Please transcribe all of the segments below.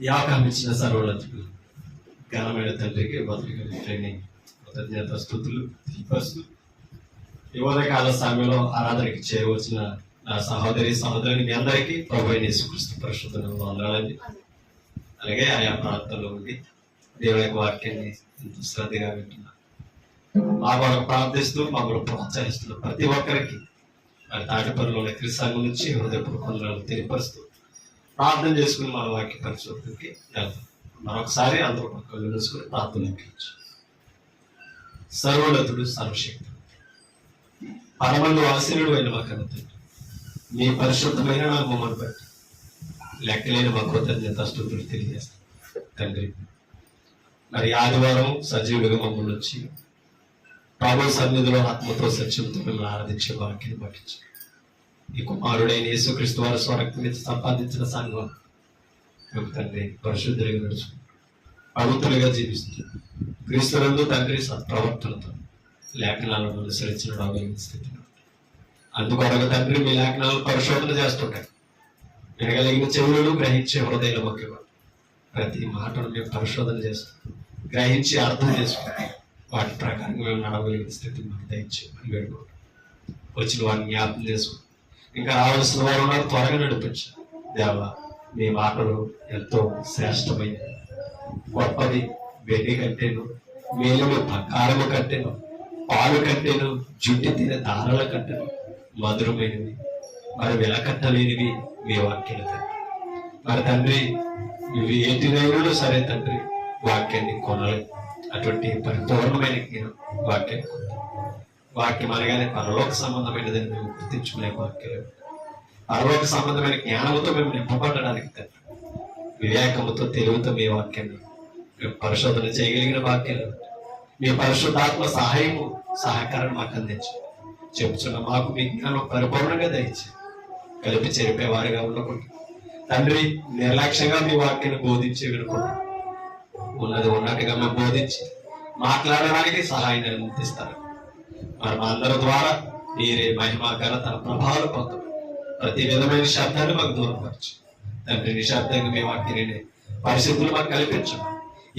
యాకామించిన సర్వోన్నతుడు ఘనమైన తండ్రికి బతుకు ట్రైనింగ్ కృతజ్ఞత స్థుతులు దీపస్తు యువతకాల సమయంలో ఆరాధనకి చేరవచ్చిన నా సహోదరుని మీ అందరికీ ప్రభువైన యేసుక్రీస్తు పరిశుద్ధ వందనాలండి. అలాగే ఆయా ప్రాంతాల్లో ఉండి దేవుని యొక్క వాక్యాన్ని ఎంతో శ్రద్ధగా వింటున్నా మా కొరకు ప్రార్థిస్తూ మమ్మల్ని ప్రోత్సహిస్తున్న ప్రతి ఒక్కరికి మరి తాటిపల్లిలోని క్రిస్తంగం నుంచి హృదయపూర్వకంగా తెలియపరుస్తూ ప్రార్థన చేసుకుని మన వాక్య పరిశోధనకి వెళ్తాం. మరొకసారి అందరూ పక్కన తెలుసుకుని ప్రార్థనకి సర్వోన్నతుడు సర్వశక్తుడు పరమందు ఆశీనుడు అయిన మా కనుతండ్రి, మీ పరిశుద్ధమైన నామమును బట్టి లెక్కలేని మా కృతజ్ఞత స్తుతులు తెలియజేస్తాం తండ్రి. మరి ఆదివారం సజీవుడిగా మమ్మల్ని వచ్చి ప్రభు సన్నిధిలో ఆత్మతో సత్యంతో మిమ్మల్ని ఆరాధించే వాక్యాన్ని పట్టించి ఈ కుమారుడైన యేసుక్రీస్తు వారి స్వరక్తం మీద సంపాదించిన సంఘం మేము తండ్రి పరిశుద్ధులుగా నడుచుకుంటూ పవిత్రులుగా జీవిస్తూ క్రీస్తునందు తండ్రి సత్ప్రవర్తనతో లేఖనాలను అనుసరించిన రాగలిగిన స్థితిలో అందుకొరకు తండ్రి మీ లేఖనాలను పరిశోధన చేస్తుంటారు. వినగలిగిన చెవులను గ్రహించే హృదయాలు ముఖ్యంగా ప్రతి మాటను మేము పరిశోధన చేస్తాం, గ్రహించి అర్థం చేసుకుంటాం. వాటి ప్రకారంగా మేము నడవగలిగిన స్థితిని మాకు దయచేయమని వేడుకుంటాం. వచ్చిన వారిని జ్ఞాపకం చేసుకుంటాం. ఇంకా రావాల్సిన వారు ఉన్నారు, త్వరగా నడిపించారు. దేవా, మీ మాటలు ఎంతో శ్రేష్టమైనది, గొప్పది. వెండి కంటేను, మేలును బంగారము కంటేను, పాలు కంటేను, జుట్టి తినే దారాల కంటేను మధురమైనవి, మరి వెలకట్టలేనివి మీ వాక్యాలు తండ్రి. మరి తండ్రి ఇవి ఏంటినైనా సరే తండ్రి వాక్యాన్ని కొనలేదు. అటువంటి పరిపూర్ణమైన వాక్యాన్ని వాక్యం అనగానే పరలోక సంబంధమైనదని మేము గుర్తించుకునే వాక్యాలు, పరలోక సంబంధమైన జ్ఞానంతో మేము నింపబడడానికి తండ్రి వివేకముతో తెలివితో మీ వాక్యాన్ని మేము పరిశోధన చేయగలిగిన వాక్యాలు, మీ పరిశుద్ధాత్మ సహాయము సహకారం మాకు అందించు. చెప్పుచున్న మాకు మీ జ్ఞానం పరిపూర్ణంగా దయచి కలిపి చేరిపేవారిగా ఉండకుండా తండ్రి నిర్లక్ష్యంగా మీ వాక్యాన్ని బోధించి వినకుండా ఉన్నది ఉన్నట్టుగా మేము బోధించి మాట్లాడడానికి సహాయం అందిస్తారు. మరి మా అందరి ద్వారా మీరే మహిమ ఘనత ప్రభావాలు పొందడం, ప్రతి విధమైన శబ్దాన్ని మాకు దూరపరచు తండ్రి. నిశ్శబ్దంగా మీ వాక్యాన్ని పరిస్థితులు మాకు కల్పించు.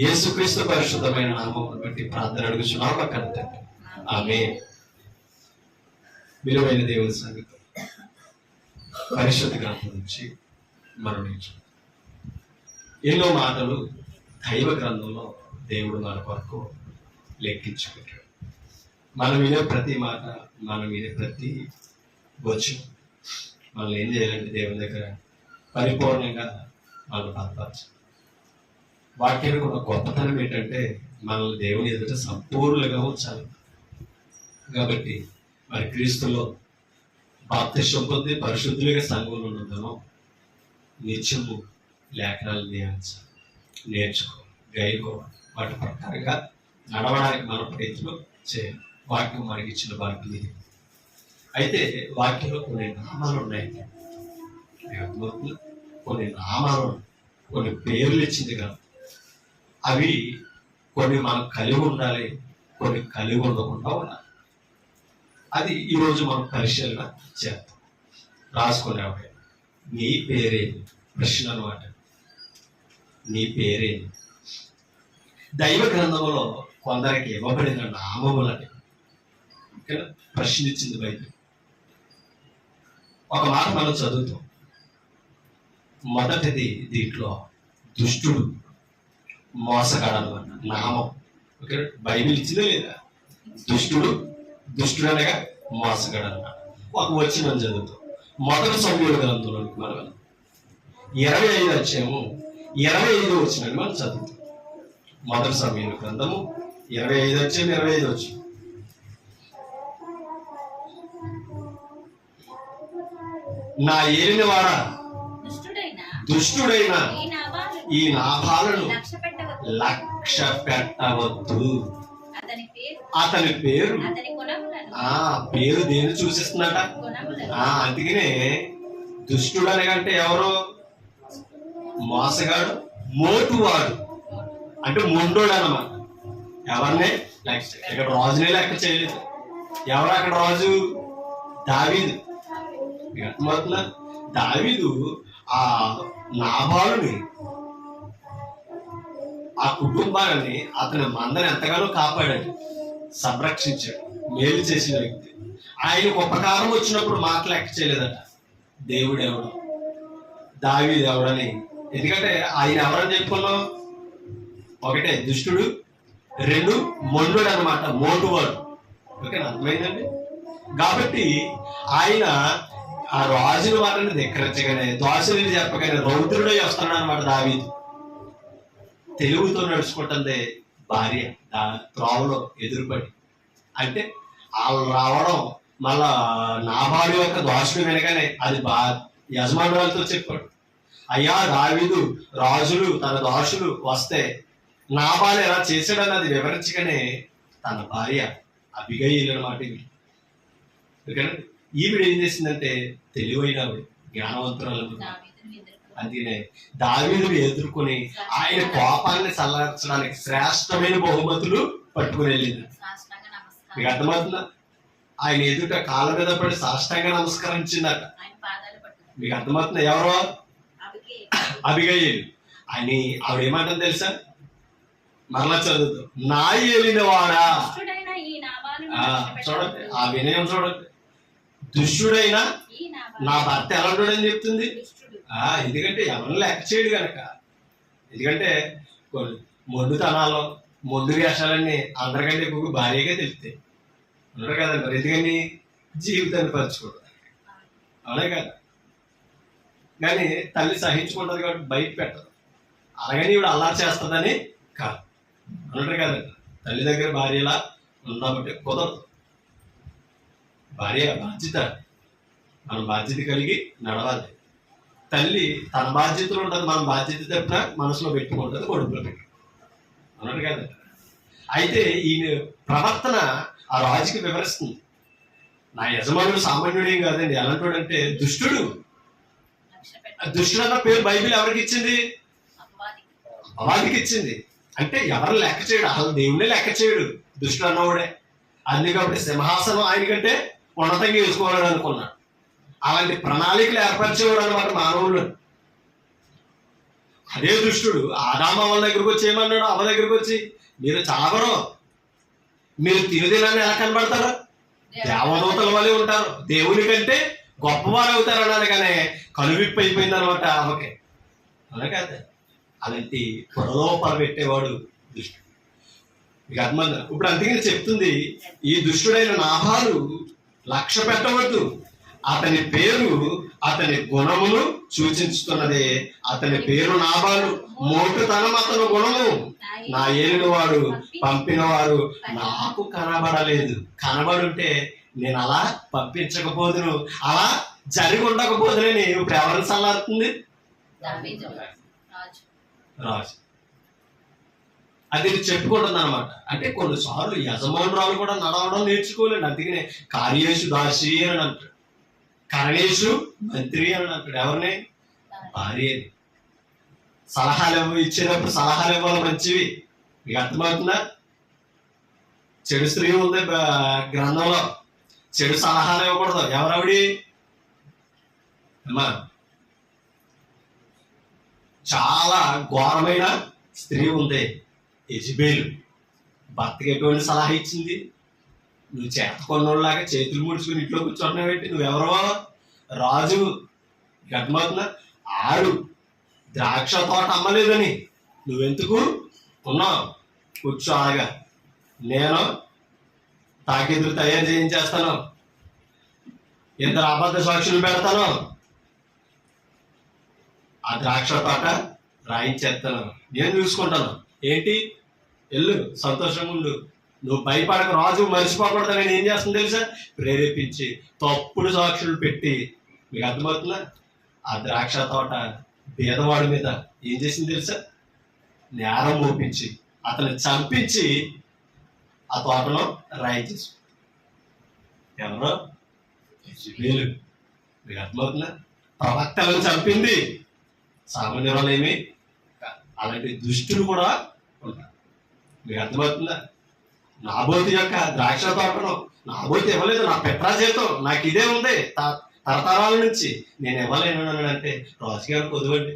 యేసుక్రీస్తు పరిశుద్ధమైన నామమును బట్టి ప్రార్థన అడుగుచున్నాం మా కన్న తండ్రి, ఆమేన్. విలువైన దేవుని సంగతి పరిశుద్ధ గ్రంథం నుంచి మనం నేర్చుకుంటాం. ఎన్నో మాటలు దైవ గ్రంథంలో దేవుడు మన కొరకు లెక్కించుకుంటాడు. మనం వినే ప్రతి మాట, మనం వినే ప్రతి వచనం మనం ఏం చేయాలంటే దేవుని దగ్గర పరిపూర్ణంగా మనం బలపరచాలి. వాక్యానికి ఒక గొప్పతనం ఏంటంటే మనల్ని దేవుని ఎదుట సంపూర్ణంగా ఉంచాలి. కాబట్టి మరి క్రీస్తులో బాప్తిస్మం పొంది పరిశుద్ధులుగా సంఘంలో ఉన్నందును నిత్యము లేఖనాలు ధ్యానించాలి, నేర్చుకో, గైకోవాలి. వాటి ప్రకారంగా నడవడానికి మనం ప్రయత్నం చేయాలి. వాక్యం మనకి ఇచ్చిన వాక్యం ఇది. అయితే వాక్యంలో కొన్ని నామాలు ఉన్నాయి, కొన్ని నామాలు, కొన్ని పేర్లు ఇచ్చింది కదా. అవి కొన్ని మనం కలిగి ఉండాలి, కొన్ని కలిగి ఉండకుండా ఉండాలి. అది ఈరోజు మనం పరిశీలన చేద్దాం. రాసుకునేవాడు నీ పేరేమి ప్రశ్న అనమాట. నీ పేరేమి? దైవ గ్రంథంలో కొందరికి ఇవ్వబడిన నామములని ప్రశ్న ఇచ్చింది బైబిల్. ఒక మాట మనం చదువుతాం. మొదటిది దీంట్లో దుష్టుడు, మోసగాడనమాట నామం. ఓకే, బైబిల్ ఇచ్చిందే లేదా? దుష్టుడు, దుష్టుడు అనగా మోసగాడనమాట. ఒక వచనం చదువుతాం. మొదటి సమూయేలు గ్రంథంలోనికి మనం 25 అధ్యాయము 25 వచనాన్ని మనం చదువుతాం. మొదటి సమూయేలు గ్రంథము 25 అధ్యాయం 25 వచనం. నా ఏలిన వాడా, దుష్టుడైన ఈ నాభాలను లక్ష్య పెట్టవద్దు. అతని పేరు పేరు దేని సూచిస్తున్నట? అందుకనే దుష్టుడు అనగంటే ఎవరు? మోసగాడు, మోటువాడు, అంటే మొండోడు అన్నమాట. ఎవరినే ఇక్కడ రాజునే లెక్క చేయలేదు. ఎవరు అక్కడ రాజు? దావీదు. దావీదు ఆ నాబాలుని ఆ కుటుంబాన్ని అతని మందని ఎంతగానో కాపాడాడు, సంరక్షించాడు, మేలు చేసిన వ్యక్తి. ఆయనకు ఉపకారం వచ్చినప్పుడు మాట లెక్క చేయలేదట. దేవుడు ఎవడు, దావీదు ఎవడని. ఎందుకంటే ఆయన ఎవరని చెప్పుకున్నాం? ఒకటే దుష్టుడు, రెండు మొండు అనమాట, మోటువాడు. ఓకే, అర్థమైందండి. కాబట్టి ఆయన ఆ రాజుల వారిని ధిక్కరించగానే, దోషులని చెప్పగానే రౌద్రుడై వస్తున్నాడు అనమాట దావీదు. తెలుగుతో నడుచుకుంటుంది భార్య త్రోవలో ఎదురుపడి. అంటే వాళ్ళు రావడం, మళ్ళా నాబాలు యొక్క దోషుడు వినగానే అది యజమానులతో చెప్పాడు, అయ్యా దావీదు రాజులు తన దోషులు వస్తే నాబాలు ఎలా చేశాడని అది వివరించగానే తన భార్య అబిగయీలు అన్నమాట. ఈవిడ ఏం చేసిందంటే తెలివైన జ్ఞానవంతురాలు. అందుకనే దావీదుని ఎదుర్కొని ఆయన కోపాన్ని చల్లార్చడానికి శ్రేష్టమైన బహుమతులు పట్టుకుని వెళ్ళింది. మీకు అర్థమవుతుందా? ఆయన ఎదుట కాళ్ళ మీద పడి సాష్టాంగ నమస్కరించిందట. మీకు అర్థమవుతుందా? ఎవరో అబిగయీలు అని. ఆవిడ ఏమంటుంది తెలుసా? మరలా చదువుతూ, నా ఏలిన వాడా. చూడండి ఆ వినయం, చూడండి. దుష్టుడైనా నా భర్త ఎలాంటి చెప్తుంది. ఎందుకంటే ఎవరిని లెక్క చేయడు కనుక. ఎందుకంటే కొన్ని మొండుతనాలు, మొండు వేషాలన్నీ అందరికంటే ఎక్కువ భార్యగా తెలుస్తాయి. ఉండరు కదండి. మరి ఎందుకని? జీవితాన్ని పంచుకోవడం, అవునే కదా. కానీ తల్లి సహించుకుంటుంది కాబట్టి బయట పెట్టదు. అలాగని ఇవిడ అల్లారు చేస్తుందని కాదు. ఉండరు కదండి. తల్లి దగ్గర భార్యలా ఉన్నామంటే కుదరదు. భార్య బాధ్యత, మనం బాధ్యత కలిగి నడవాలి. తల్లి తన బాధ్యతలు ఉంటుంది, మన బాధ్యత తప్పిన మనసులో పెట్టుకుంటుంది, కొడుకులో పెట్టుకుంటుంది. అన్నట్టు కదా. అయితే ఈయన ప్రవర్తన ఆ రాజుకి వివరిస్తుంది. నా యజమానుడు సామాన్యుడేం కాదండి, ఎలాంటి దుష్టుడు. దుష్టుడు అన్న పేరు బైబిల్ ఎవరికి ఇచ్చింది? అపవాదికి ఇచ్చింది. అంటే ఎవరు లెక్క చేయడు, అసలు దేవుడే లెక్క చేయడు దుష్టుడు అన్నవాడే. అందుకే కాబట్టి సింహాసనం ఆయనకంటే ఉన్నతంగా వేసుకోవాలని అనుకున్నాడు. అలాంటి ప్రణాళికలు ఏర్పరిచేవాడు అనమాట మానవుడు. అదే దుష్టుడు ఆదామ వాళ్ళ దగ్గరకు వచ్చి ఏమన్నాడు? అవ్వ దగ్గరకు వచ్చి, మీరు చావరు, మీరు తినుదినాన్ని ఎలా కనబడతారు? దేవదూతల వల్లే ఉంటారు, దేవుని కంటే గొప్పవారు అవుతారు అన్నారు. కానీ కనువిప్పు అయిపోయింది అనమాట అవ్వకి. అలా కాదు, అలాంటి పొరలోపల పెట్టేవాడు దుష్టుడు. మీకు అర్థమైందా? ఇప్పుడు అందుకని చెప్తుంది, ఈ దుష్టుడైన నాబాలు లక్ష్య పెట్టవద్దు. అతని పేరు అతని గుణమును సూచించుతున్నదే. అతని పేరు నాబాలు, మోటుతనం అతని గుణము. నా ఏలిన వాడు పంపినవారు నాకు కనబడలేదు. కనబడుంటే నేను అలా పంపించకపోదును, అలా జరిగి ఉండకపోదునని ఇప్పుడు ఎవరిని సల్లారుతుంది? రాజు. అది చెప్పుకుంటుంది అనమాట. అంటే కొన్నిసార్లు యజమానురాలు కూడా నడవడం నేర్చుకోలేండి. అందుకనే కార్యేషు దాసి అని అంటాడు, కరణేషు మంత్రి అని అంటాడు. ఎవరిని? భార్యని. సలహాలు ఇచ్చేటప్పుడు సలహాలు ఇవ్వాలి మంచివి. మీకు అర్థమవుతుందా? చెడు స్త్రీ ఉంది గ్రంథంలో, చెడు సలహాలు ఇవ్వకూడదు. ఎవరావిడి? అమ్మా, చాలా ఘోరమైన స్త్రీ ఉంది యెజబెలు. భర్తకి ఎటువంటి సలహా ఇచ్చింది? నువ్వు చేత కొన్నోళ్ళలాగా చేతులు ముడుచుకుని ఇంట్లో కూర్చుంటున్నావు ఏంటి? నువ్వెవరో? రాజు. అర్థమవుతుందా? ఆడు ద్రాక్ష తోట అమ్మలేదని నువ్వెందుకు ఉన్నావు? కూర్చో ఆగా, నేను తాకిదులు తయారు చేయించేస్తాను, ఇద్దరు అబద్ధ సాక్షులు పెడతాను, ఆ ద్రాక్ష తోట రాయించేస్తాను, నేను చూసుకుంటాను. ఏంటి? వెళ్ళు, సంతోషంగా ఉండు, నువ్వు భయపడక. రాజు మర్చిపోకూడదని నేను ఏం చేస్తాను తెలుసా? ప్రేరేపించి తప్పుడు సాక్షులు పెట్టి. మీకు అర్థమవుతుందా? ఆ ద్రాక్ష తోట పేదవాడి మీద ఏం చేసింది తెలుసా? నేరం మోపించి అతన్ని చంపించి ఆ తోటలో రాయించేసి. ఎవరో? యెజబెలు. మీకు అర్థమవుతుందా? ప్రవక్తలను చంపింది. సామాన్యురాలు ఏమి? అలాంటి దుష్టులు కూడా ఉంటారు. మీకు అర్థమవుతుందా? నాబోతు యొక్క ద్రాక్ష తోటలో నాబోతు ఇవ్వలేదు, నా పెట్రా చేతం, నాకు ఇదే ఉంది తరతరాల నుంచి, నేను ఇవ్వలేను అంటే రాజుగారు కొద్దువండి.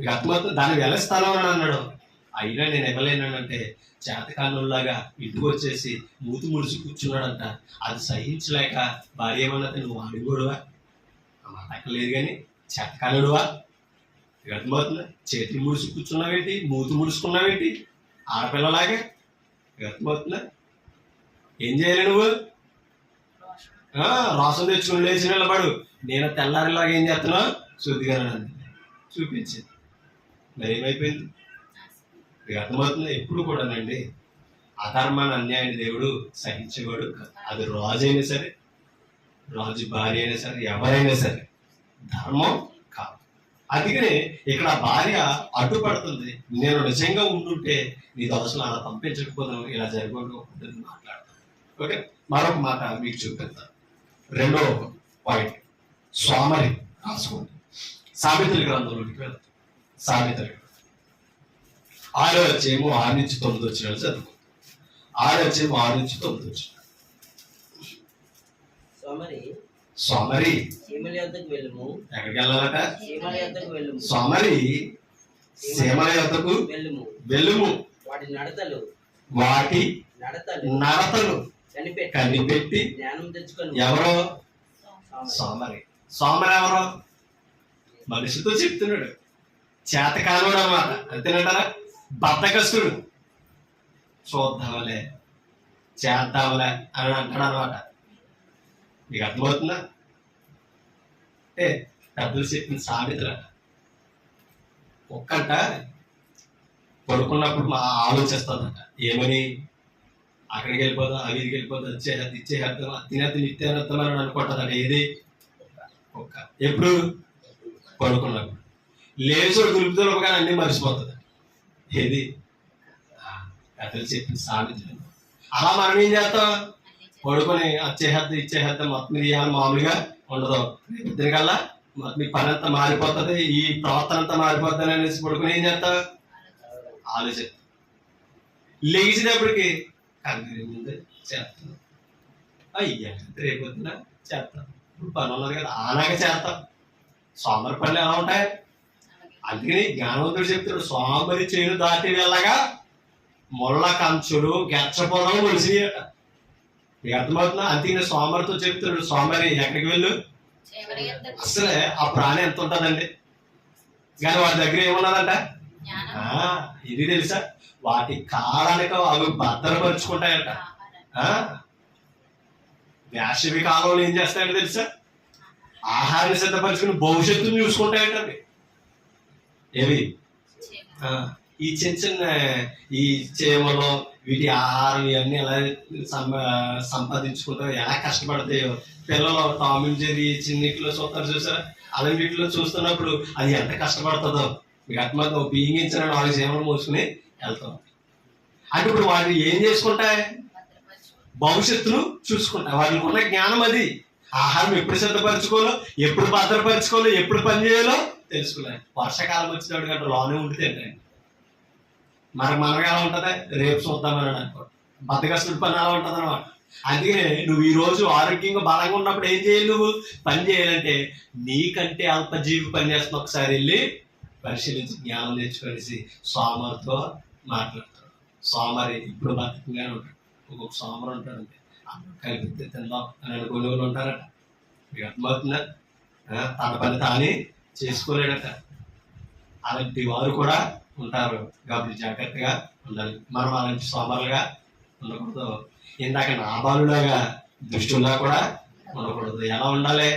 మీకు అర్థమవుతుంది. దాన్ని వెలస్తాను అని అన్నాడు. అయినా నేను ఇవ్వలేనంటే చేతకాలంలాగా ఇంటికి వచ్చేసి మూతి ముడిచి కూర్చున్నాడంట. అది సహించలేక భార్య ఏమన్నది, నువ్వు అడుగుడువా మాటక్కలేదు కానీ చేతకాలుడువా? మీకు అర్థమవుతుందా? చేతులు ముడిచి కూర్చున్నావేంటి, మూతి ముడుచుకున్నావేంటి ఆడపిల్లలాగా? మీకు అర్థమవుతుందా? ఏం చేయాలి నువ్వు? రాసం తెచ్చుకుని లేచి నిలబడు. నేను తెల్లారిలాగా ఏం చేస్తున్నా శుద్ధిగా చూపించింది. మరి ఏమైపోయింది? మీకు అర్థమవుతుంది. ఎప్పుడు కూడానండి అధర్మాన్ని అన్యాయాన్ని దేవుడు సహించేవాడు కాదు. అది రాజు అయినా సరే, రాజు భార్య అయినా సరే, ఎవరైనా సరే ధర్మం కాదు. అందుకనే ఇక్కడ భార్య అడ్డుపడుతుంది. నేను నిజంగా ఉంటుంటే నీ దోషలు అలా పంపించకపోతాను, ఇలా జరగకపోతే మాట్లాడతాను. ఓకే, మరొక మాట మీకు చూపిస్తాను. రెండో పాయింట్ సోమరి రాసుకోండి. సామెతల గ్రంథంలోకి వెళ్తాం. సామెతల 6వ అధ్యాయము 6 నుంచి 9 వచ్చినాడు చదువుకో. 6వ అధ్యాయము 6 నుంచి 9 వచ్చినాడు. సోమరి ఎక్కడికి వెళ్ళాలట? సోమరి సీమల యొద్దకు వెళ్ళుము. వాటి నడతలు కనిపెట్టి ఎవరో సోమరి. సోమరి ఎవరో మనిషితో చెప్తున్నాడు. చేతకానుడు అన్నమాట. అంతేనంటారా? బద్ధకస్తుడు. చూద్దాంలే చేద్దాంలే అని అంటాడు అనమాట. మీకు అర్థమవుతుందా? అంటే పెద్దలు చెప్పిన సామెతలు. ఒక్కంట పడుకున్నప్పుడు మా ఆలోచిస్తుందంట. ఏమని? అక్కడికి వెళ్ళిపోదాం, అవిడికి వెళ్ళిపోదాం, ఇచ్చేద్దాం, తినేద్దాం, నిత్యానర్థం అని అనుకుంటుందంట. ఏది? ఒక్క. ఎప్పుడు? పడుకున్నప్పుడు. లేచోడు గురుపుతో కానీ అన్నీ మర్చిపోతుంది. ఏది? కథలు చెప్పిన సామెతలు. అలా మనం ఏం చేస్తాం? పడుకొని ఇచ్చేద్దాం మొత్తం ఇవ్వాలి మామూలుగా ఉండదు. ఇద్దరికల్లా మొత్తం మీ పని అంతా మారిపోతుంది, ఈ ప్రవర్తన అంతా మారిపోతుంది అనేసి పడుకొని ఏం చేస్తాం? ఆలోచిస్తాం. లేచినప్పటికి కంగారు ముందే చేస్తాం. అయ్యా రేపొద్దున చేస్తాం. ఇప్పుడు పని ఉన్నది కదా అలాగే చేస్తాం. సోమరి పనులు ఎలా ఉంటాయి? అందుకని జ్ఞానవంతుడు చెప్తాడు, సోమరి చేను దాటి వెళ్ళగా ముళ్ళ కంచులు గెచ్చపొలం ఒలిసియట. మీకు అర్థమవుతుందా? అందుకని సోమరితో చెప్తాడు, సోమరి ఎక్కడికి వెళ్ళు. అసలే ఆ ప్రాణి ఎంత ఉంటుందండి, కానీ వాటి దగ్గర ఏమున్నదంట? ఇది తెలుసా? వాటి కాలానికి అవి భద్రపరుచుకుంటాయట. వేసవి కాలంలో ఏం చేస్తాయంటే తెలుసా? ఆహారాన్ని సిద్ధపరచుకుని భవిష్యత్తును చూసుకుంటాయంట అవి. ఏవి? ఈ చిన్న చిన్న ఈ చేమలో వీటి ఆహారం ఇవన్నీ ఎలా సంపాదించుకుంటారో, ఎలా కష్టపడతాయో. పిల్లలు టామ్ అండ్ జెర్రీ చిన్నిట్లో చూస్తారు చూసారా? అలా వీటిలో చూస్తున్నప్పుడు అది ఎంత కష్టపడుతుందో మీకు అర్థమవుతుందో. బియ్యించిన 4 చేమలు మోసుకుని వెళ్తాం. అంటే ఇప్పుడు వాటిని ఏం చేసుకుంటాయి? భవిష్యత్తును చూసుకుంటాయి. వాటికి ఉన్న జ్ఞానం అది. ఆహారం ఎప్పుడు సిద్ధపరచుకోవాలో, ఎప్పుడు భద్రపరచుకోవాలో, ఎప్పుడు పని చేయాలో తెలుసుకున్నాయి. వర్షాకాలం వచ్చినప్పుడు గంట లోనే ఉంటే ఏంటండి మనకు ఎలా ఉంటుందా? రేపు చూద్దామని అనుకో. బద్దకస్తుడి పని ఎలా ఉంటుంది అనమాట. అందుకనే నువ్వు ఈ రోజు ఆరోగ్యంగా బలంగా ఉన్నప్పుడు ఏం చేయాలి? నువ్వు పని చేయాలంటే నీకంటే అల్పజీవి పని చేస్తున్న ఒకసారి వెళ్ళి పరిశీలించి జ్ఞానం తెచ్చుకొనేసి సోమరితో మాట్లాడతాడు. సోమరి ఇప్పుడు బతుకంగానే ఉంటాడు. ఒక్కొక్క సోమరు ఉంటాడంటే కలిపితే తిందాం అని అనుకునే వాళ్ళు ఉంటారట. మీకు అర్థమవుతుందా? తన పని తానే చేసుకోలేడట. అలాంటి వారు కూడా ఉంటారు కాబట్టి జాగ్రత్తగా ఉండాలి. మనం అలాంటి సోమరులుగా ఉండకూడదు. ఇందాక నాబాలులాగా దుష్టులా కూడా ఉండకూడదు. ఎలా ఉండాలి?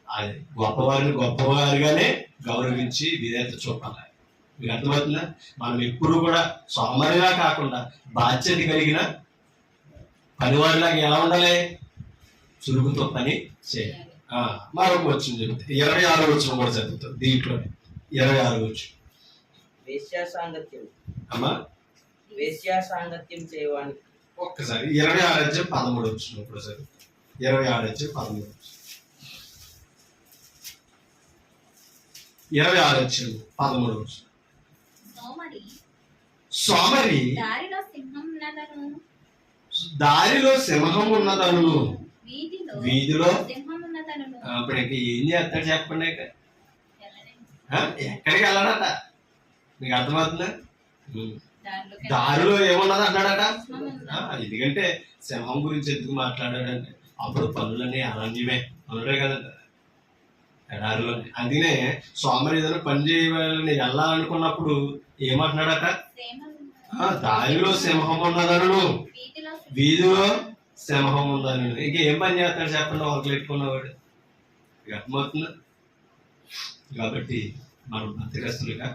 అది గొప్పవారిని గొప్పవారిగానే గౌరవించి విధేయత చూపాలి. మీకు అర్థమవుతుందా? మనం ఎప్పుడు కూడా సోమరిగా కాకుండా బాధ్యత కలిగిన పనివారిలాగా ఎలా ఉండాలి? చురుకుతో పని చేయాలి. మరొక వచ్చిన చెప్తే 26 వచ్చిన కూడా చదువుతాం. దీంట్లో 26 వచ్చు. అమ్మా వేశ్యాసాంగత్యం చేయవాని ఒక్కసారి 26:13 వచ్చిన ఇప్పుడు సార్ 26:13 26:13 వచ్చు. సోమరి దారిలో సింహం ఉన్నదను, వీధిలో ఇప్పుడు ఏం చేస్తాడు చెప్పండి? ఎక్కడికి వెళ్ళాడట? నీకు అర్థమవుతుందా? దారిలో ఏమున్నది అన్నాడట. ఎందుకంటే సింహం గురించి ఎందుకు మాట్లాడాడంటే అప్పుడు పనులన్నీ అరణ్యమే అన్నాడే కదంట, ఎడారిలోనే. అందుకనే సోమరి ఏదైనా పని చేయాలని వెళ్ళాలనుకున్నప్పుడు ఏమంటున్నాడట? దారిలో సింహం ఉన్నదను, వీధిలో సింహం ఉందని. ఇంకేం పని చేస్తాడు చెప్పండి ఒకరు పెట్టుకున్నవాడు? అర్థమవుతుందా? కాబట్టి మనం బతికస్తులుగా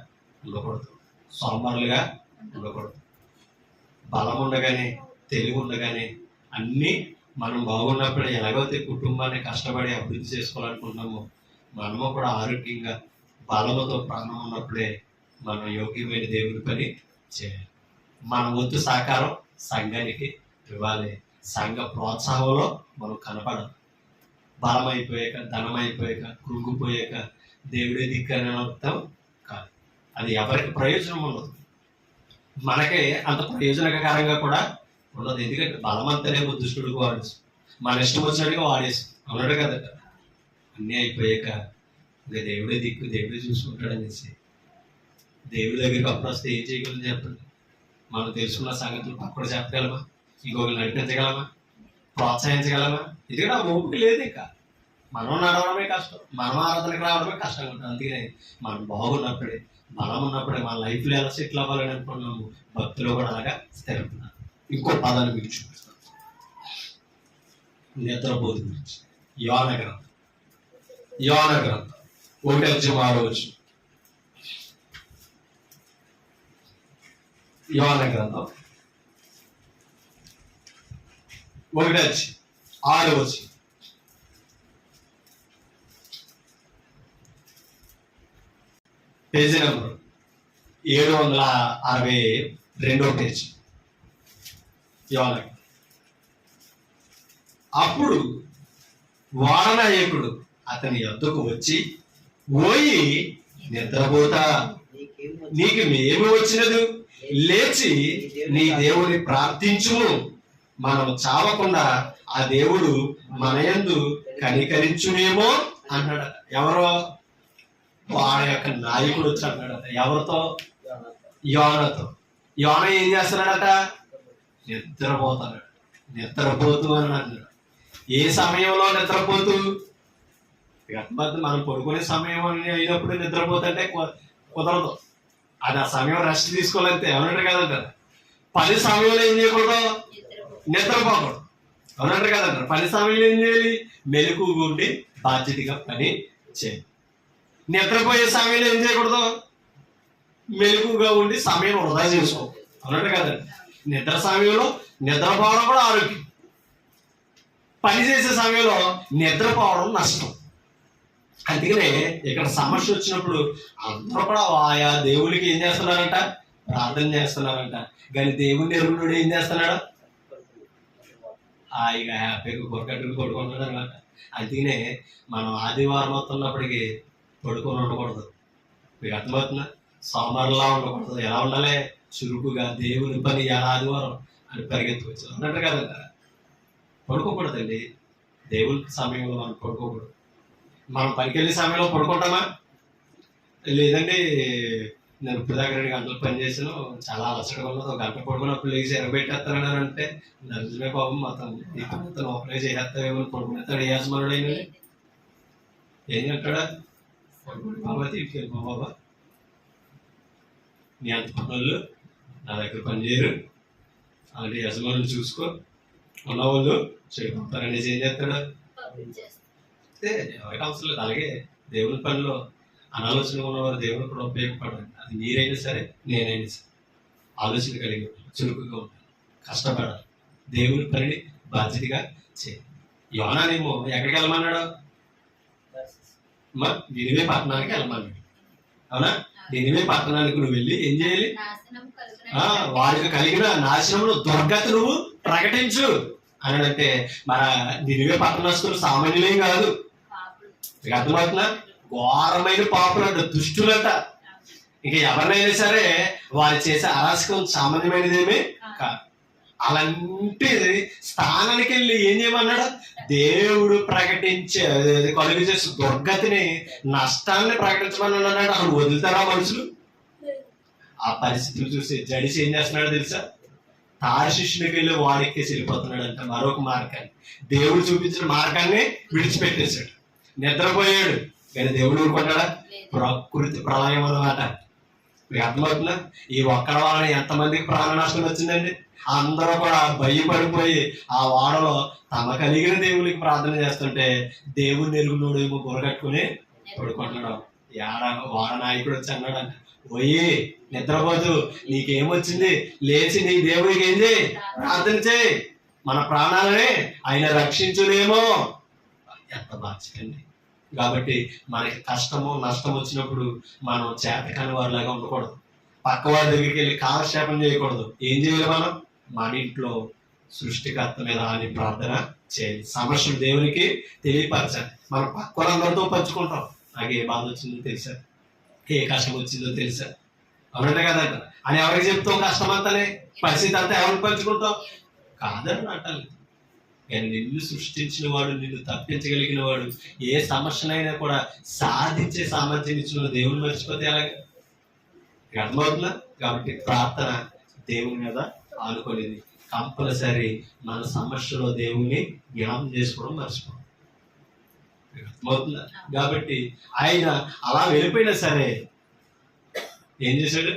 ఉండకూడదు, సోమరులుగా ఉండకూడదు. బలం ఉండగానే, తెలివి ఉండగానే అన్నీ మనం బాగున్నప్పుడే ఎలాగైతే కుటుంబాన్ని కష్టపడి అభివృద్ధి చేసుకోవాలనుకుంటున్నామో మనము కూడా ఆరోగ్యంగా బలముతో ప్రాణం ఉన్నప్పుడే మనం యోగ్యమైన దేవుని పని చేయాలి. మన వంతు సహకారం సంఘానికి ఇవ్వాలి. సంఘ ప్రోత్సాహంలో మనం కనపడాలి. బలం అయిపోయాక, ధనం అయిపోయాక, కృంగిపోయాక దేవుడే దిక్కని అర్థం కాదు. అది ఎవరికి ప్రయోజనం ఉండదు, మనకే అంత ప్రయోజనకరంగా కూడా ఉండదు. ఎందుకంటే బలమంతనే దుష్టుడికి వాడేసు, మన ఇష్టం వచ్చినట్టుగా వాడేసు అన్నాడు కదట. అన్నీ అయిపోయాక ఇంకా దేవుడే దిక్కు, దేవుడే చూసుకుంటాడు అనేసి దేవుడి దగ్గరికి అప్పుడు వస్తే ఏం చేయగలరు చెప్పండి? మనం తెలుసుకున్న సంగతులు పక్కన చెప్పగలమా? ఇంకొకరు నడిపించగలమా? ప్రోత్సహించగలమా? ఎందుకంటే ఆ ఓపిక లేదు. ఇంకా మనం నడవడమే కష్టం, మనం ఆరాధనకు రావడమే కష్టంగా ఉంటుంది. అందుకనే మనం బాగున్నప్పుడే, బలం ఉన్నప్పుడే మన లైఫ్లో ఎలా సెటిల్ అవ్వాలని అనుకున్నాము, భక్తిలో కూడా అలాగా స్థిరపడాలి. ఇంకో పదాన్ని మీకు చూపిస్తాను, నిద్రపోతు గురించి. యోన గ్రంథం 1:6. యోన గ్రంథం 1:6. Page number 762 page. యోన. అప్పుడు వాడనాయకుడు అతని యొద్దకు వచ్చి, ఓయి నిద్రపోతా, నీకు ఏమి వచ్చినదు? లేచి నీ దేవుని ప్రార్థించుము, మనం చావకుండా ఆ దేవుడు మన యందు కనికరించునేమో అన్నాడు. ఎవరో? వాడి యొక్క నాయకుడు వచ్చి అన్నాడట. ఎవరితో? యోనతో. యోన ఏం చేస్తున్నాడట? నిద్రపోతాడు. నిద్రపోతూ అని అన్నాడు. ఏ సమయంలో నిద్రపోతూ? మనం పడుకునే సమయం అయినప్పుడు నిద్రపోతుంటే కుదరదు. అది ఆ సమయం రెస్ట్ తీసుకోవాలంటే అవునంటారు కదంటారు. పని సమయంలో ఏం చేయకూడదు? నిద్రపోకూడదు. అవునంటారు కదంటారు. పని సమయంలో ఏం చేయాలి? మెలకుగా ఉండి బాధ్యతగా పని చేయాలి. నిద్రపోయే సమయంలో ఏం చేయకూడదు? మెలకుగా ఉండి సమయం వృధా చేసుకోకూడదు. అవునంటారు కదండి. నిద్ర సమయంలో నిద్రపోవడం కూడా ఆరోగ్యం. పని చేసే సమయంలో నిద్రపోవడం నష్టం. అందుకనే ఇక్కడ సమస్య వచ్చినప్పుడు అందరూ కూడా ఆయా దేవుడికి ఏం చేస్తున్నారంట? ప్రార్థన చేస్తున్నారంట. కానీ దేవుని ఎరువుడు ఏం చేస్తున్నాడు? హాయిగా హ్యాపీగా కొరకట్టుకు పడుకుంటున్నాడు అనమాట. అందుకనే మనం ఆదివారం అవుతున్నప్పటికీ పడుకొని ఉండకూడదు. మీకు అర్థమవుతుందా? సోమవారంలా ఉండకూడదు. ఎలా ఉండాలి? చురుకుగా దేవుని పని ఎలా ఆదివారం అని పరిగెత్తుకోవచ్చు అన్నట్టు కదంట. పడుకోకూడదండి. దేవుని సమయంలో మనం పడుకోకూడదు. మనం పనికి వెళ్ళే సమయంలో పడుకుంటామా? లేదండి నేను ఇప్పుడు దగ్గర 2 గంటలు పని చేసాను, చాలా అలసటగా ఉన్నది, 1 గంట పడుకున్నప్పుడు లేచి ఎరబెట్టేస్తానని అంటే నిజమే పాపం, మొత్తం ఈ పని ఒకరే చేసేస్తావేమో పడుకునేస్తాడు. ఏ యజమానుడు అయినా ఏం చెప్తాడా? బాబా తీసుకెళ్ళి బాబా, నీ అంత పనులు నా దగ్గర పని చేయరు, అలాంటి యజమానులు చూసుకో, ఉన్నవాళ్ళు చెడిపోతారనేసి ఏం చేస్తాడు? ఎవరికి అవసరం లేదు. అలాగే దేవుని పనిలో అనాలోచన ఉన్నవారు దేవుని కూడా ఉపయోగపడాలి. అది మీరైనా సరే, నేనైనా సరే ఆలోచన కలిగి ఉండాలి, చురుకుగా ఉండాలి, కష్టపడాలి, దేవుని పనిని బాధ్యతగా చేయాలి. యోనానేమో ఎక్కడికి వెళ్ళమన్నాడు? నినివే పట్టణానికి వెళ్ళమన్నాడు. అవునా? నినివే పట్టణానికి నువ్వు వెళ్ళి ఏం చేయాలి? వాడికి కలిగిన నాశనమును దుర్గతి నువ్వు ప్రకటించు అన్నాడంటే మన నినివే పట్టణస్తులు సామాన్యులేం కాదు. అర్థమవుతున్నా? ఘోరమైన పాపులంట, దుష్టులంట. ఇక ఎవరినైనా సరే వారు చేసే అరాచకం సామాన్యమైనదేమీ కాదు. అలాంటి స్థానానికి వెళ్ళి ఏం చేయమన్నాడు? దేవుడు ప్రకటించే కలుగు చేసే దుర్గతిని, నష్టాన్ని ప్రకటించమని అన్నాడు. అసలు వదులుతారా మనుషులు? ఆ పరిస్థితులు చూసి జడిసి ఏం చేస్తున్నాడో తెలుసా? తార్షీషునికి వెళ్ళి వాడెక్కేసి వెళ్ళిపోతున్నాడు అంట మరొక మార్గాన్ని. దేవుడు చూపించిన మార్గాన్ని విడిచిపెట్టేశాడు, నిద్రపోయాడు. కానీ దేవుడు ఊరుకుంటాడా? ప్రకృతి ప్రళయం అన్నమాట. మీకు అర్థమవుతుందా? ఈ ఒక్కడ వలన ఎంతమందికి ప్రాణ నష్టం వచ్చిందండి? అందరూ కూడా భయపడిపోయి ఆ వాడలో తమ కలిగిన దేవునికి ప్రార్థన చేస్తుంటే దేవుని ఎరుగునోడేమో గురగట్టుకుని పడుకుంటున్నాడు. వాడ నాయకుడు వచ్చి అన్నాడు, పోయి నిద్రపోదు, నీకేమొచ్చింది, లేచి నీ దేవుడికి ఏం చేయి, ప్రార్థన చేయి, మన ప్రాణాలనే ఆయన రక్షించులేమో. ఎంత బాధ్యతండి. కాబట్టి మనకి కష్టము నష్టం వచ్చినప్పుడు మనం చేతకాని వారిలాగా ఉండకూడదు. పక్క వారి దగ్గరికి వెళ్ళి కాలక్షేపం చేయకూడదు. ఏం చేయాలి? మనం మన ఇంట్లో సృష్టికర్త మీద అని ప్రార్థన చేయాలి. సమస్యలు దేవునికి తెలియపరచాలి. మనం పక్క వాళ్ళందరితో పంచుకుంటాం. నాకు ఏ బాధ వచ్చిందో తెలుసా, ఏ కష్టం వచ్చిందో తెలుసా, అవునంటే కదంట అని ఎవరికి చెప్తాం? కష్టం అంతానే, పరిస్థితి అంతా ఎవరికి పంచుకుంటాం? కాదని అంటాలి. కానీ నిన్ను సృష్టించిన వాడు, నిన్ను తప్పించగలిగిన వాడు, ఏ సమస్యనైనా కూడా సాధించే సామర్థ్యం ఇచ్చిన దేవుని మర్చిపోతే ఎలాగ? అర్థమవుతుందా? కాబట్టి ప్రార్థన దేవుని మీద ఆనుకోలేదు. కంపల్సరీ మన సమస్యలో దేవుని జ్ఞాపం చేసుకోవడం మర్చిపోం. అర్థమవుతుందా? కాబట్టి ఆయన అలా వెళ్ళిపోయినా సరే ఏం చేశాడు?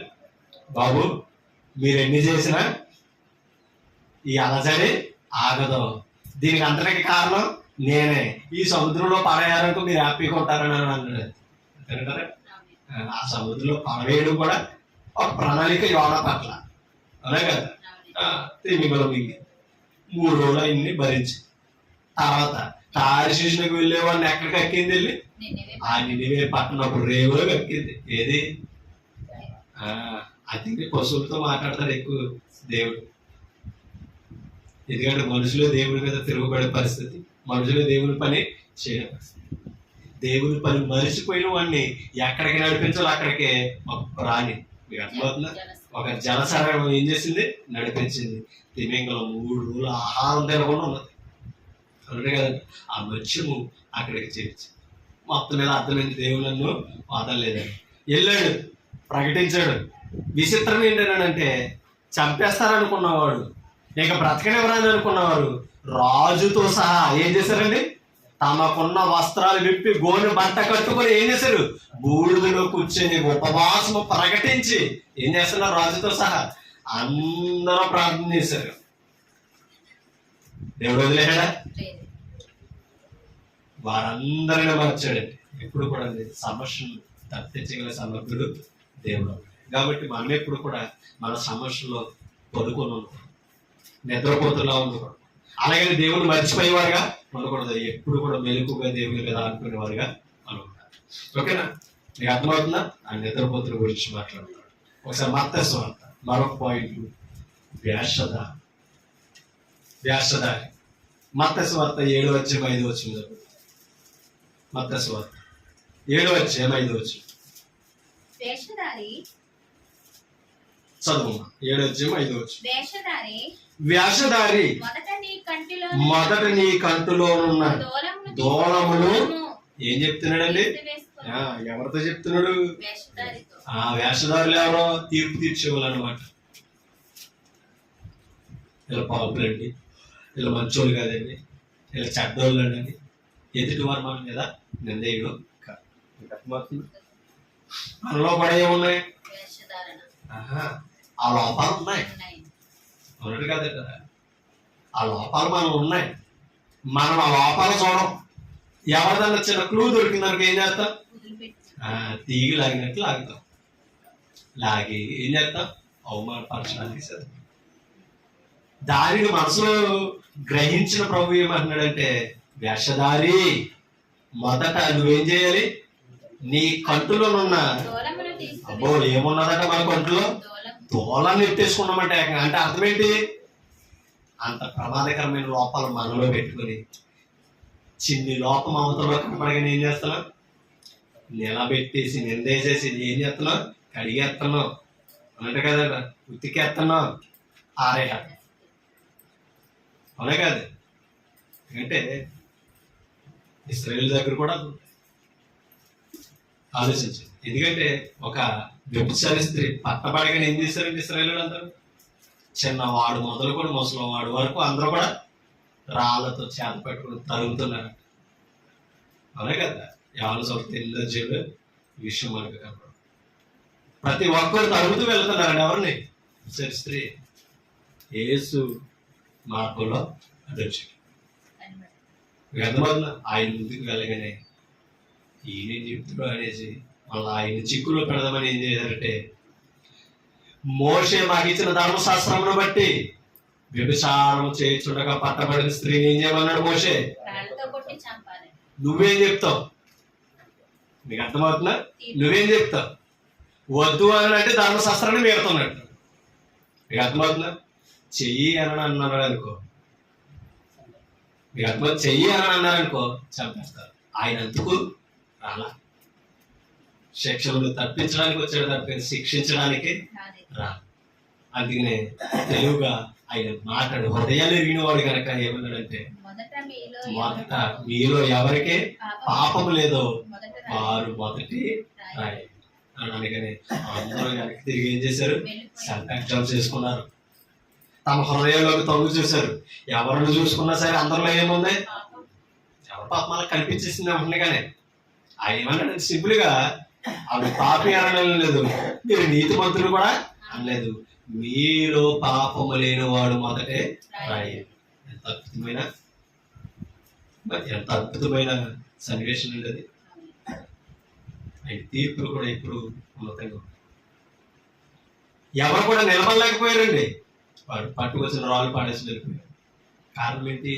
బాబు, మీరు ఎన్ని చేసినా ఈ అలజడి ఆగదు. దీనికి అంతటికి కారణం నేనే. ఈ సముద్రంలో పడేయాలనుకో మీరు హ్యాపీగా ఉంటారని అన్నాడు. అంటారా? ఆ సముద్రంలో పడవేయడం కూడా ఒక ప్రణాళిక యోన పట్ల, అవునా కదా? తిమింగలం మింగి 3 రోజులు అన్ని భరించి తర్వాత తార్షీషునికి వెళ్ళేవాడిని ఎక్కడికి ఎక్కింది? వెళ్ళి ఆ నినివే పట్టణప్పుడు రేవులో ఎక్కింది. ఏది? అది పశువులతో మాట్లాడతాడు ఎక్కువ దేవుడు. ఎందుకంటే మనుషులు దేవుని మీద తిరుగుబడే పరిస్థితి, మనుషులు దేవుని పని చేయని పరిస్థితి. దేవుని పని మరిచిపోయిన వాడిని ఎక్కడికి నడిపించాలో అక్కడికే ఒక రాణి, మీకు అర్థమవుతుందా? ఒక జలసరం ఏం చేసింది? నడిపించింది. తిమింగలం 3 రోజులు ఆహారం తినకుండా ఉన్నది, అవునంటే కదండి. ఆ మత్స్యము అక్కడికి చేర్చి మొత్తం మీద అర్థమైంది, దేవుడు నన్ను వదలలేదని. వెళ్ళాడు, ప్రకటించాడు. విచిత్రం ఏంటంటే చంపేస్తారనుకున్నవాడు, ఇక బ్రతకనివ్వరని అనుకున్నవారు రాజుతో సహా ఏం చేశారండి? తమకున్న వస్త్రాలు విప్పి గోను బట్ట కట్టుకొని ఏం చేశారు? బూడిదలో కూర్చొని ఉపవాసము ప్రకటించి ఏం చేస్తున్నారు? రాజుతో సహా అందరూ ప్రార్థన చేశారు. దేవుడు వదిలేడా? వారందరిని మార్చాడండి. ఎప్పుడు కూడా సమస్యను తప్పించగల సమర్థుడు దేవుడు. కాబట్టి మనం ఎప్పుడు కూడా మన సమస్యలో పడుకొని ఉంటాం, నిద్రపోతులా ఉండకూడదు. అలాగే దేవుడు మర్చిపోయేవారుగా ఉండకూడదు. ఎప్పుడు కూడా మెలకుగా దేవుని మీద అనుకునేవారుగా అనుకుంటారు. ఓకేనా? మీకు అర్థమవుతుందా? ఆ నిద్రపోతుల గురించి మాట్లాడుతున్నాడు. ఒకసారి మత్తయి సువార్త మరొక పాయింట్, వేషధారి. మత్తయి సువార్త 7:5 మత్తయి సువార్త 7:5 చదువు. 7:5 వేషధారి, మొదట నీ కంటిలో ఉన్న దూలమును ఏం చెప్తున్నాడండి? ఎవరితో చెప్తున్నాడు? ఆ వేషధారులు ఎవరో? తీర్పు తీర్చేవాళ్ళు అనమాట. ఇలా పాపులండి, ఇలా మంచోళ్ళు కాదండి, ఇలా చెడ్డోళ్ళు అండి, ఎదుటి వారు మన మీద నిందేయడం కాదు. మనలో కూడా ఏమున్నాయి? ఆ లోపాలు ఉన్నాయి, అవునండి కదా? ఆ లోపాలు మనం ఉన్నాయి. మనం ఆ లోపాలు చూడం. ఎవరిదన్నా చిన్న క్లూ దొరికిందనుకో ఏం చేస్తాం? తీగి లాగినట్లు లాగుతాం. లాగి ఏం చేస్తాం? అవమానపరచడానికి సార్. దానిని మనసులో గ్రహించిన ప్రభు ఏమంటున్నాడంటే, వేషధారి, మొదట నువ్వేం చేయాలి? నీ కంటులోనున్న అబ్బో ఏమున్నదట మన కంటులో? దూలాన్ని ఎత్తేసుకున్నామంటే అంటే అర్థం ఏంటి? అంత ప్రమాదకరమైన లోపాలు మనలో పెట్టుకుని చిన్ని లోపం అవతలో కనపడగానే ఏం చేస్తున్నాం? నిలబెట్టేసి నిందేసేసి ఏం చేస్తున్నాం? కడిగేస్తున్నాం, అంటే కదా, ఉతికేస్తున్నాం, ఆరేట. అవునే కాదు. ఎందుకంటే ఇశ్రాయేల్ దగ్గర కూడా ఆలోచించింది. ఎందుకంటే ఒక వ్యభిచారి స్త్రీ పట్టబడిగానే ఏం చేశారండి ఇశ్రాయేలు అందరూ? చిన్నవాడు మొదలుకొని ముసలివాడు వరకు అందరూ కూడా రాళ్ళతో చేత పెట్టుకుని తరుగుతున్నారు. అవునే కదా. ఎవరు సొంత ఇల్లు జీవులు విషయం మనకు కనపడదు. ప్రతి ఒక్కరు తరుగుతూ వెళ్తున్నారండి. ఎవరిని? స్త్రీ యేసు మార్గంలో అదొచ్చి ఎంతమంది ఆయన ముందుకు వెళ్ళగానే ఈయన చెప్తుడు అనేసి మళ్ళీ ఆయన చిక్కులో పెడదామని ఏం చేశారంటే, మోషే మాకు ఇచ్చిన ధర్మశాస్త్రమును బట్టి వ్యభిచారం చేయించుండగా పట్టబడిన స్త్రీని ఏం చేయమన్నాడు మోషే? నువ్వేం చెప్తావు? నీకు అర్థమవుతుందా? నువ్వేం చెప్తావు? వద్దు అని అంటే ధర్మశాస్త్రాన్ని మీరుతున్నట్టు. మీకు అర్థమవుతుందా? చెయ్యి అని అన్నారు అనుకో, మీకు అర్థమవుతుంది. చెయ్యి అని అన్నారనుకో చంపేస్తారు. ఆయన అందుకు రాలా. శిక్షలు తప్పించడానికి వచ్చాడు తప్ప శిక్షించడానికి రా. అందుకనే తెలుగుగా ఆయన మాట్లాడు హృదయాలు ఎరిగిన వాడు కనుక ఏమన్నాడంటే, మొదట మీలో ఎవరికే పాపము లేదో వారు మొదటి రాయి అనగానే అందరూ వెనక్కి తిరిగి ఏం చేశారు? సెల్ఫ్ చేసుకున్నారు. తమ హృదయంలోకి తొంగి చూశారు. ఎవరిని చూసుకున్నా సరే అందరిలో ఏముంది? ఎవరి పాప మనకు కనిపించేసింది ఉంటుండగానే ఆయన ఏమన్నాడు? సింపుల్ గా ఆవిడ పాపి అనడం లేదు, మీరు నీతి మంత్రులు కూడా అనలేదు. మీలో పాపము లేని వాడు మొదటే రాయి. ఎంత అద్భుతమైన సన్నివేశం అండి అది. ఆయన తీర్పులు కూడా ఇప్పుడు ఉన్నతంగా ఎవరు కూడా నిలబడలేకపోయారండి. వాడు పట్టుకొచ్చిన రాళ్ళు పాడేసి వెళ్ళిపోయారు. కారణం ఏంటి?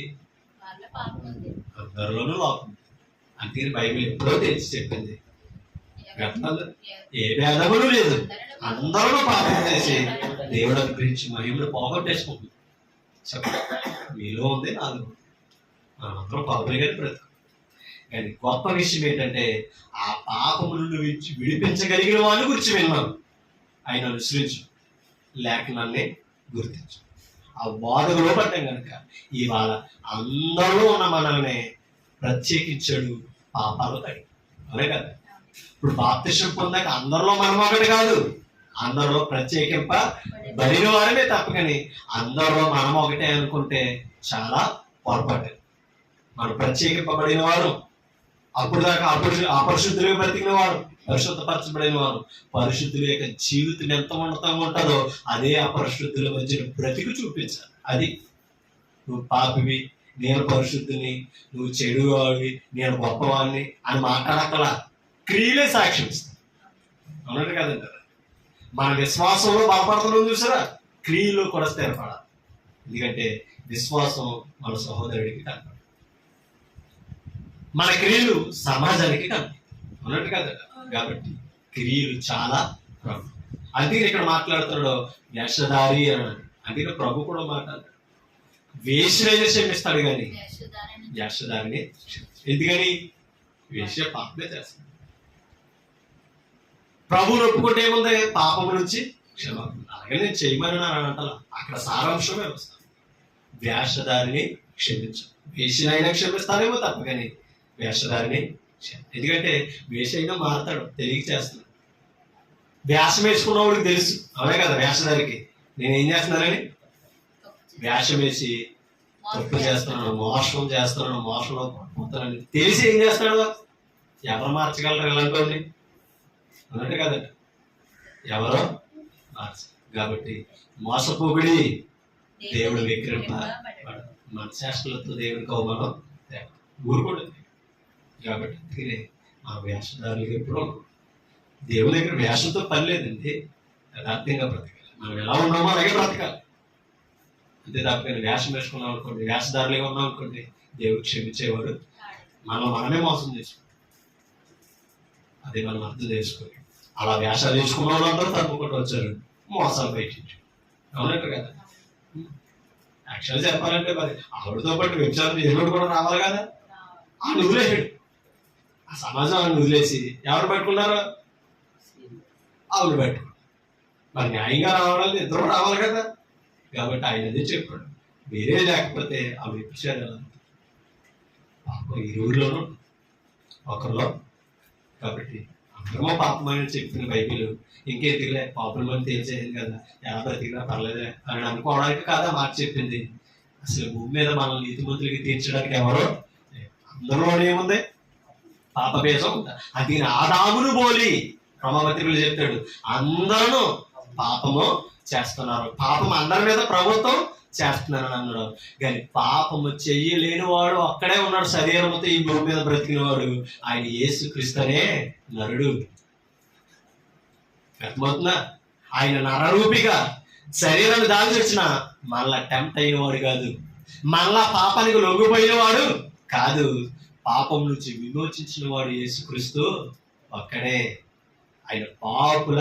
అందరిలోనూ లోపం. అందుకని బైబిల్ ఎప్పుడో తెలిసి చెప్పింది, ఏ భేదములు లేదు, అందరూ పాపం చేసి దేవుడు గురించి మహిమను పోగొట్టేసుకుంటుంది. మీలో ఉంది, నాలో మనందరం పాపమే కానీ బ్రతుకు. కానీ గొప్ప విషయం ఏంటంటే, ఆ పాపములను విడిపించగలిగిన వాళ్ళని గురించి విన్నాం. ఆయన అనుసరించు, లేఖనాన్ని గుర్తించు. ఆ బాధలో పడ్డాం కనుక ఇవాళ అందరూ ఉన్న మనల్ని ప్రత్యేకించాడు పాపాలు తగ్గి. అదే కదా. ఇప్పుడు బాప్తిసం పొందాక అందరిలో మనం ఒకటి కాదు, అందరిలో ప్రత్యేకింపబడిన వారమే తప్ప. కానీ అందరిలో మనం ఒకటే అనుకుంటే చాలా పొరపాటు. మనం ప్రత్యేకింపబడిన వారు, అప్పుడు దాకా అపరిశుద్ధులుగా బ్రతికిన వారు, పరిశుద్ధపరచబడిన వారు. పరిశుద్ధుల యొక్క జీవితం ఎంత ఉన్నతంగా ఉంటుందో అదే అపరిశుద్ధుల మధ్య బ్రతికి చూపించాలి. అది నువ్వు పాపివి, నేను పరిశుద్ధుని, నువ్వు చెడువాడివి, నేను గొప్పవాడిని అని మాట్లాడక్కలా. క్రియలే సాక్ష్యం ఇస్తాయి. అన్నట్టు కదంటారా? మన విశ్వాసంలో బలపడుతున్నాం చూసారా, క్రియలు కూడా స్థిరపడాలి. ఎందుకంటే విశ్వాసం మన సహోదరుడికి కనపడాలి, మన క్రియలు సమాజానికి కనపడాలి. అన్నట్టు కదట. కాబట్టి క్రియలు చాలా ప్రభు. అందుకే ఇక్కడ మాట్లాడుతున్నాడు వేషధారి అన్నాడు. అందుకే ప్రభు కూడా మాట్లాడాడు, వేషనైనా క్షమిస్తాడు కానీ వేషధారిని. ఎందుకని? వేష పాపమే చేస్తాడు. ప్రభువుని ఒప్పుకుంటే ఏముంది? పాపం నుంచి క్షమాపణ. అలాగే నేను చేయమని అంటాను. అక్కడ సారాంశమే వస్తాను. వేషధారిని క్షమించు. వేషనైనా క్షమిస్తానేమో తప్ప కానీ వేషధారిని. ఎందుకంటే వేష అయినా మారతాడు, తెలియక చేస్తున్నాడు. వేషం వేసుకున్నవాడికి తెలుసు, అవునే కదా. వేషధారికి నేనేం చేస్తున్నానని వేషం వేసి తప్పు చేస్తున్నాను, మోసం చేస్తున్నాను, మోసంలో పోతున్నాను తెలిసి ఏం చేస్తాడు? ఎవరు మార్చగలరు ఇలాంటి? అన్నట్టు కదండి, ఎవరో మార్చ. కాబట్టి మోసపోగుడి దేవుడు విక్రింప మన శాస్త్రులతో దేవుడికి అవమానం ఊరుకోండి. కాబట్టి అందుకనే ఆ వేషధారులు ఎప్పుడూ దేవుడి దగ్గర వేషంతో పని లేదండి. యథార్థంగా బ్రతకాలి. మనం ఎలా ఉన్నామో అలాగే బ్రతకాలి. అంతే తప్పని వేషం వేసుకున్నాం అనుకోండి, వేషధారులుగా ఉన్నాం అనుకోండి, దేవుడు క్షమించేవాడు. మనమే మోసం చేసుకుంటాం. అదే మనం అర్థం చేసుకోవాలి. అలా వేషాలు వేసుకున్న వాళ్ళందరూ తప్పుకుంటూ వచ్చారు, మోసాలు బయటించారు. అవునట్టు కదా. యాక్చువల్ చెప్పాలంటే మరి ఆవిడతో పాటు వ్యభిచారం చేసినోడు కూడా రావాలి కదా. ఆయన వదిలేసాడు. ఆ సమాజం ఆయన వదిలేసి ఎవరు పట్టుకున్నారో ఆవిడ పట్టుకున్నారు. మరి న్యాయంగా రావడానికి ఇద్దరు రావాలి కదా. కాబట్టి ఆయన అదే చెప్పాడు, వేరే లేకపోతే ఆ వ్యభిచారాలు ఈ ఊరిలోనూ ఒకరిలో. కాబట్టి అందరమో పాపమని చెప్పిన బైబిల్ ఇంకేం తిరగలే, పాపల మంది తేల్చేది కదా, ఎలా బ్రతికినా పర్లేదే అని అనుకోవడానికి కాదా మాట చెప్పింది. అసలు భూమి మీద మనల్ని నీతిమంతులకి తీర్చడానికి ఎవరో అందరిలోనే ఏముంది? పాప భేదం ఉందా? అది ఆదామును పోలి క్రమపత్రికలు చెప్తాడు, అందరూ పాపము చేస్తున్నారు, పాపం అందరి మీద ప్రభుత్వం చేస్తున్నారని అన్నాడు. కానీ పాపము చెయ్యలేని వాడు అక్కడే ఉన్నాడు శరీరంతో ఈ భూమి మీద బ్రతికిన వాడు, ఆయన యేసుక్రీస్తునే నరుడు. అర్థమవుతుందా? ఆయన నరరూపిగా శరీరాన్ని దాచి వచ్చిన మళ్ళా టెంప్ట్ అయిన వాడు కాదు, మళ్ళా పాపానికి లొంగిపోయిన వాడు కాదు, పాపం నుంచి విమోచించిన వాడు యేసుక్రీస్తు ఒక్కడే. ఆయన పాపుల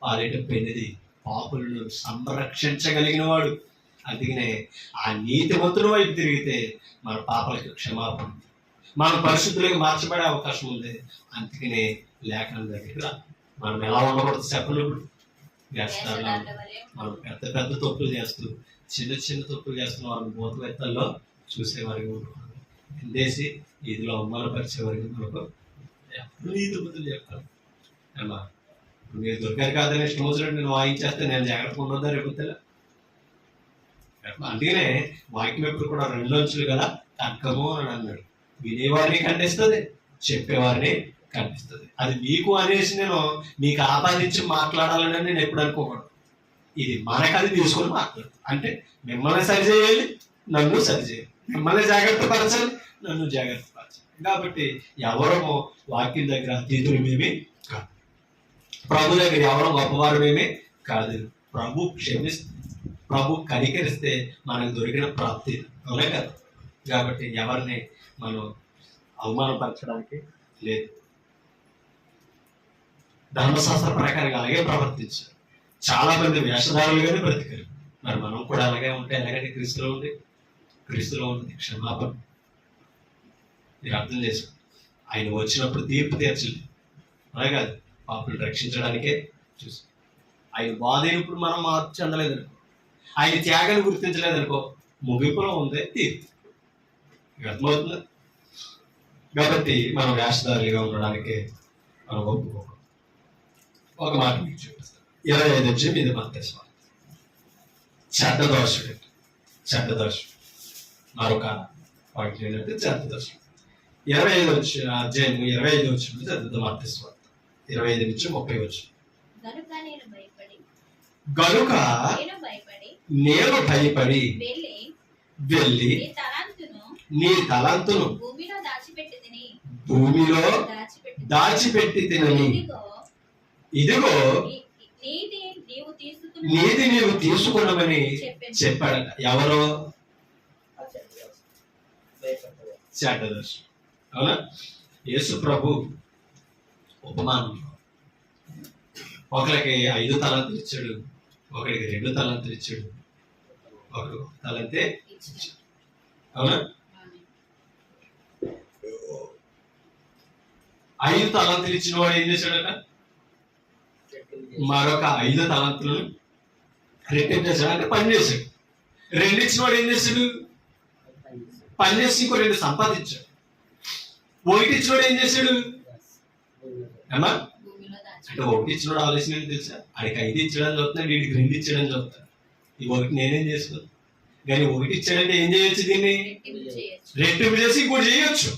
పాలిట పెనిది, పాపులను సంరక్షించగలిగిన వాడు. అందుకనే ఆ నీతిమంతుల వైపు తిరిగితే మన పాపాలకు క్షమాపణ, మన పరిస్థితులకు మార్చబడే అవకాశం ఉంది. అందుకనే లేఖనం దగ్గర మనం ఎలా ఉండకూడదు చెప్పనప్పుడు చేస్తారు. మనం పెద్ద పెద్ద తప్పులు చేస్తూ చిన్న చిన్న తప్పులు చేస్తున్న వారిని భూతవేత్తల్లో చూసేవారికి ఎందేసి ఇదిలో అవమానపరిచేవారికి మనకు నీతిమంతులు చెప్తాను. అమ్మా మీరు దొరికారు కాదని ఇష్టం వచ్చినట్టు నేను వాయించేస్తే నేను జాగ్రత్తగా ఉండొద్దా రేపు తెల. అందుకనే వాక్యం ఎప్పుడు కూడా రెండు అంచులు కదా, తర్కము అని అన్నాడు. వినేవారిని ఖండిస్తుంది, చెప్పేవారిని ఖండిస్తుంది. అది మీకు అనేసి నేను మీకు ఆపాదించి మాట్లాడాలని నేను ఎప్పుడు అనుకోకూడదు. ఇది మనకది తీసుకొని మాట్లాడు, అంటే మిమ్మల్ని సరిచేయాలి, నన్ను సరిచేయాలి, మిమ్మల్ని జాగ్రత్త పరచాలి, నన్ను జాగ్రత్త పరచాలి. కాబట్టి ఎవరమో వాక్యం దగ్గర అతీతులు మేమే కాదు, ప్రభు దగ్గర ఎవరో గొప్పవారమేమే కాదు. ప్రభు ప్రభు కనికరిస్తే మనకు దొరికిన ప్రాప్తి అవునే కదా. కాబట్టి ఎవరిని మనం అవమానపరచడానికి లేదు. ధర్మశాస్త్ర ప్రకారంగా అలాగే ప్రవర్తించారు. చాలా మంది వేషధారులుగానే బ్రతికారు. మరి మనం కూడా అలాగే ఉంటే ఎలాగంటే క్రీస్తులో ఉంది క్షమాపణ. మీరు అర్థం చేసుకోండి, ఆయన వచ్చినప్పుడు తీర్పు తీర్చలేదు, అలా కాదు, పాపలు రక్షించడానికే చూసి. ఆయన బాధైనప్పుడు మనం మార్పు చెందలేదనుకో, ఆయన త్యాగాన్ని గుర్తించలేదనుకో, ముగింపులో ఉంది తీర్పు. అర్థమవుతుందా? కాబట్టి మనం వేషధారులుగా ఉండడానికి మనం ఒప్పుకోకూడదు. ఒక మాట మీకు చూపిస్తాను. 25 వచ్చి మీద మత్తయి చెడ్డదోషుడు మరొక వాక్యం ఏంటంటే చెడ్డదోషుడు. 25 వచ్చి అధ్యాయం 25 వచ్చి చదువుతాం. మత్తయి 25 నుంచి 30 వచ్చి. గనుక నేను భయపడి వెళ్ళి నీ తలంతును భూమిలో దాచిపెట్టి తినని, ఇదిగో నీది నీవు తీసుకున్నామని చెప్పాడట. ఎవరో చెడ్డదర్శి. అవునా? యేసు ప్రభు ఉపమానం, ఒకరికి 5 తలంతులు ఇచ్చాడు, ఒకరికి 2 తలంతులు ఇచ్చాడు, ఒకరు తలంతే. అవునా? 5 తలంతులు ఇచ్చిన వాడు ఏం చేశాడట? మరొక 5 తలంతులను రెట్టింపు చేశాడు, అంటే పని చేశాడు. 2 ఇచ్చిన వాడు ఏం చేశాడు? పని చేసి ఇంకో 2 సంపాదించాడు. 1 ఇచ్చినోడు ఏం చేశాడు? అమ్మా, అంటే 1 ఇచ్చినోడు ఆలోచన ఏంటి తెలుసా? ఆడికి 5 ఇచ్చడం చూస్తున్నాడు, వీడికి 2 ఇచ్చడం చూస్తాడు. ఈ 1 నేనేం చేసుకోను, కానీ 1 ఇచ్చాడంటే ఏం చేయొచ్చు? దీన్ని రెట్టింపు చేసి ఇంకోటి చేయొచ్చు.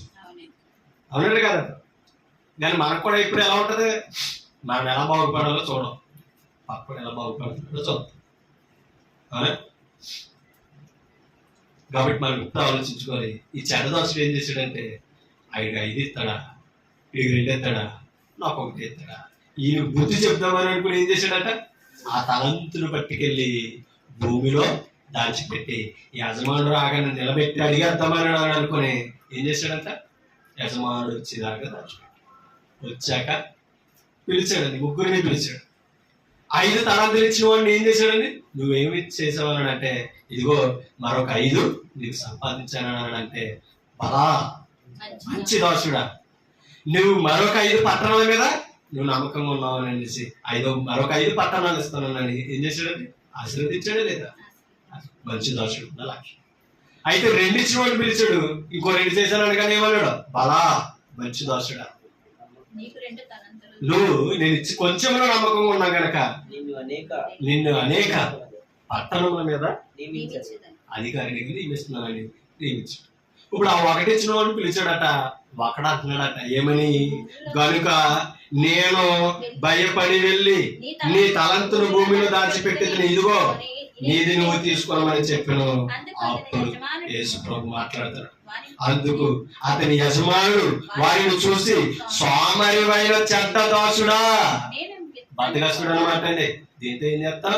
అవునండి కదా? కానీ మనకు కూడా ఇప్పుడు ఎలా ఉంటుంది? మనం ఎలా బాగుపడాలో చూడం, పక్కన ఎలా బాగుపడుతుందో చూద్దాం. అవునా? కాబట్టి మనం ఇప్పుడు ఆలోచించుకోవాలి. ఈ చెడ్డదోషుడు ఏం చేశాడంటే, ఆయనకి 5 ఇస్తాడా, వీడికి 2 ఇస్తాడా, నాకు 1 ఇస్తాడా? ఈయన బుద్ధి చెప్తామని అనుకుని ఏం చేశాడట? ఆ తలంతును పట్టుకెళ్ళి భూమిలో దాచిపెట్టి యజమానుడు రాగానే నిలబెట్టి అడిగేద్దామని అనుకుని ఏం చేశాడంట? యజమానుడు వచ్చేదాకా దాచిపెట్టి వచ్చాక పిలిచాడండి, ముగ్గురిని పిలిచాడు. 5 తలాంతులు ఇచ్చిన వాడిని ఏం చేశాడండి? నువ్వేమి చేసావని అంటే, ఇదిగో మరొక 5 నీకు సంపాదించానని అంటే, బలా మంచి దోషుడా, నువ్వు మరొక 5 పట్టణాల మీద నువ్వు నమ్మకంగా ఉన్నావు అని అనేసి మరొక 5 పట్టణాలు ఇస్తానని ఏం చేశాడండి? ఆశీర్వదించాడే లేదా? మంచి దోషుడు లక్ష్యం. అయితే 2 ఇచ్చిన వాడిని పిలిచాడు, ఇంకో 2 చేశాను కానీ ఏమన్నాడు? బలా మంచి దోషుడా, నువ్వు నేను ఇచ్చి కొంచెంలో నమ్మకంగా ఉన్నా గనక నిన్ను అనేక పట్టణముల మీద అధికారిని నియమిస్తున్నానని నియమించాడు. ఇప్పుడు ఆ 1 ఇచ్చిన వాడిని పిలిచాడట, ఒకడు అంటున్నాడట ఏమని? గనుక నేను భయపడి వెళ్ళి నీ తలంతును భూమిలో దాచిపెట్టేది ఇదిగో నీది నువ్వు తీసుకోమని చెప్పాను. అప్పుడు యేసు ప్రభు మాట్లాడతాడు. అందుకు అతని యజమానుడు వారిని చూసి సోమరివైన చెడ్డ దాసుడా, బద్దగస్తుడు అనమాట అండి. దీంతో ఏం చేస్తాం?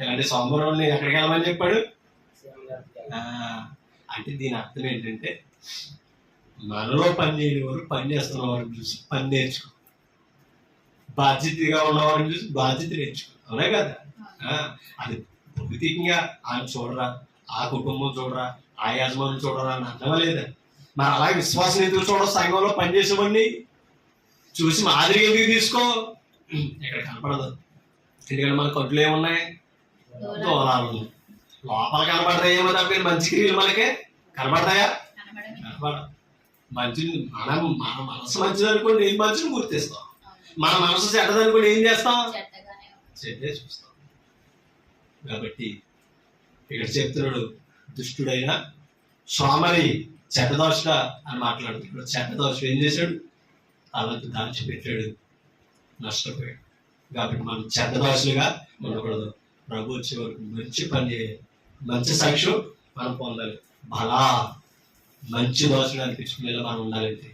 ఇలాంటి సోమరుల్ని ఎక్కడికి వెళ్ళమని చెప్పాడు? అంటే దీని అర్థం ఏంటంటే, మనలో పని చేయని వారు పని చేస్తున్న వారిని చూసి పని నేర్చుకో, బాధ్యతగా ఉన్నవారిని చూసి బాధ్యత నేర్చుకో. అవునా కదా? అది భౌతికంగా ఆయన చూడరా, ఆ కుటుంబం చూడరా, ఆ యజమానులు చూడరా అని అర్థమా లేదా? మరి అలాగే విశ్వాసం ఎందుకు చూడరు? సంఘంలో పనిచేసేవాడిని చూసి మాదిరిగా ఎందుకు తీసుకో? ఇక్కడ కనపడదు. ఎందుకంటే మన కంట్లో ఏమున్నాయి? దూలాలు ఉన్నాయి. లోపల కనపడతాయి ఏమో తప్ప మంచి క్రియలు మనకే కనపడతాయా? కనపడ. మంచి మన మనసు మంచిది అనుకోండి, ఏం మంచిని గుర్తిస్తాం. మన మనసు చెడ్డదనుకోండి, ఏం చేస్తాం? చెడ్డే చూస్తాం. కాబట్టి ఇక్కడ చెప్తున్నాడు, దుష్టుడైన సోమరి చెడ్డదోషుడా అని మాట్లాడుతున్నాడు. చెడ్డదోషుడు ఏం చేశాడు? తలంతు దాచిపెట్టాడు, నష్టపోయాడు. కాబట్టి మనం చెడ్డదోషులుగా ఉండకూడదు. ప్రభు వచ్చే వరకు మంచి పని చేయాలి, మంచి సాక్ష్యం మనం పొందాలి. బలా మంచి దోషుడు అనిపించుకునేలా మనం ఉండాలంటే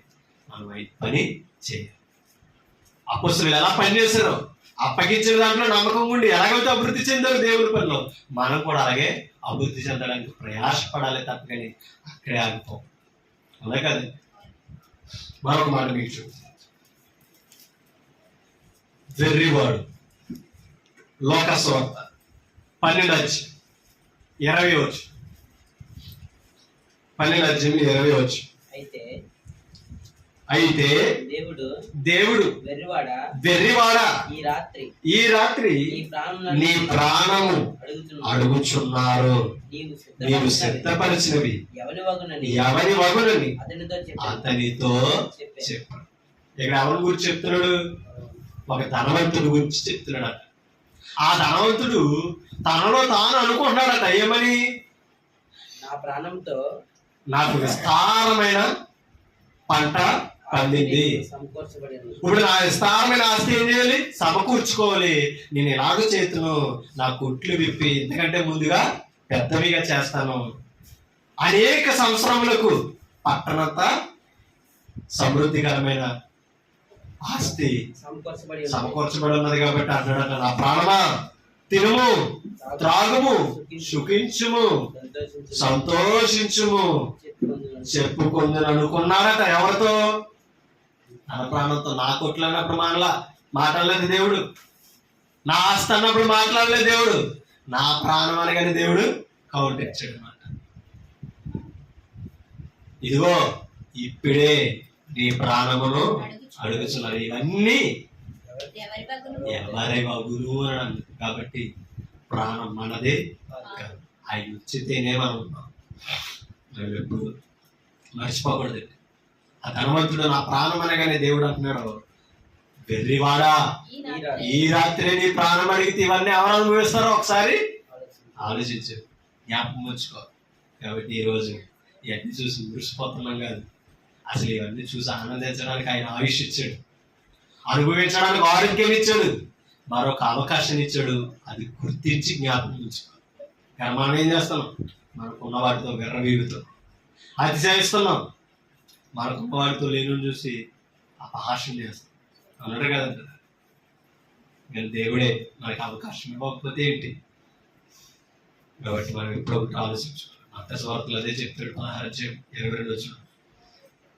మనం పని చేయాలి. అపొస్తలులు ఎలా పనిచేశారో, అప్పగించిన దాంట్లో నమ్మకం ఉండి ఎలాగైతే అభివృద్ధి చెందారు దేవుని పనిలో, మనం కూడా అలాగే అభివృద్ధి చెందడానికి ప్రయాసపడాలి తప్ప కానీ అక్కడే ఆగిపోం. అలా కదా? మరొక మాట మీకు చూడండి. వెర్రివాడు లోకస్వార్త 12:20 12:20 అయితే దేవుడు వెర్రివాడా ఈ రాత్రి నీ ప్రాణము అడుగుచున్నారు, నీవు సిద్ధపరిచినవి ఎవరి వగునని అతనితో చెప్పాడు. ఇక్కడ ఎవరి గురించి చెప్తున్నాడు? ఒక ధనవంతుడి గురించి చెప్తున్నాడట. ఆ ధనవంతుడు తనలో తాను అనుకుంటున్నాడట ఏమని? నా ప్రాణంతో నాకు విస్తారమైన పంట పండింది, ఇప్పుడు నా విస్తారమైన ఆస్తి ఏం చేయాలి? సమకూర్చుకోవాలి. నేను ఎలాగో చేతును, నా కుట్లు విప్పి ఎందుకంటే ముందుగా పెద్దవిగా చేస్తాను. అనేక సంవత్సరములకు పట్టణంతా సమృద్ధికరమైన ఆస్తి సమకూర్చబడి ఉన్నది కాబట్టి అంటాడట, నా ప్రాణమా తినుము, త్రాగుము, సుఖించుము, సంతోషించుము చెప్పుకుందని అనుకున్నారట. ఎవరితో? తన ప్రాణంతో. నా కొట్లు అన్నప్పుడు మాట్లాడలేదు దేవుడు, నా ఆస్తి అన్నప్పుడు మాట్లాడలేదు దేవుడు, నా ప్రాణం అనగానే దేవుడు కౌంట్ ఇచ్చాడు అన్నమాట. ఇదిగో ఇప్పుడే నీ ప్రాణమును అడుగుతున్నారు. ఇవన్నీ ఎవరి వగులు అని. కాబట్టి ప్రాణం మనదే, ఆయన ఇచ్చితేనే మనం ఉన్నాం. ఎప్పుడు మర్చిపోకూడదు. ఆ ధనవంతుడు నా ప్రాణం అనగానే దేవుడు అంటున్నాడు, వెర్రివాడా ఈ రాత్రి నీ ప్రాణం అడిగితే ఇవన్నీ ఎవరు అనుభవిస్తారో ఒకసారి ఆలోచించు, జ్ఞాపకం ఉంచుకో. కాబట్టి ఈరోజు ఇవన్నీ చూసి మురిసిపోతున్నాం కాదు, అసలు ఇవన్నీ చూసి ఆనందించడానికి ఆయన ఆయుష్ ఇచ్చాడు, అనుభవించడానికి ఆరోగ్యం ఇచ్చాడు, మరొక అవకాశం ఇచ్చాడు. అది గుర్తించి జ్ఞాపకం ఉంచుకో. కానీ మనం ఏం చేస్తున్నాం? మనకున్న వాటితో విర్రవీగుతాం, అతిశయిస్తున్నాం. మనకున్న వాటితో లేని చూసి అపహాస్యం చేస్తాం. అన్నాడు కదంట. కానీ దేవుడే మనకి అవకాశం ఇవ్వకపోతే ఏంటి? కాబట్టి మనం ఎప్పుడు ఒకటి ఆలోచించుకోవాలి. మత్తయి సువార్తలో అదే చెప్తాడు, 16:22.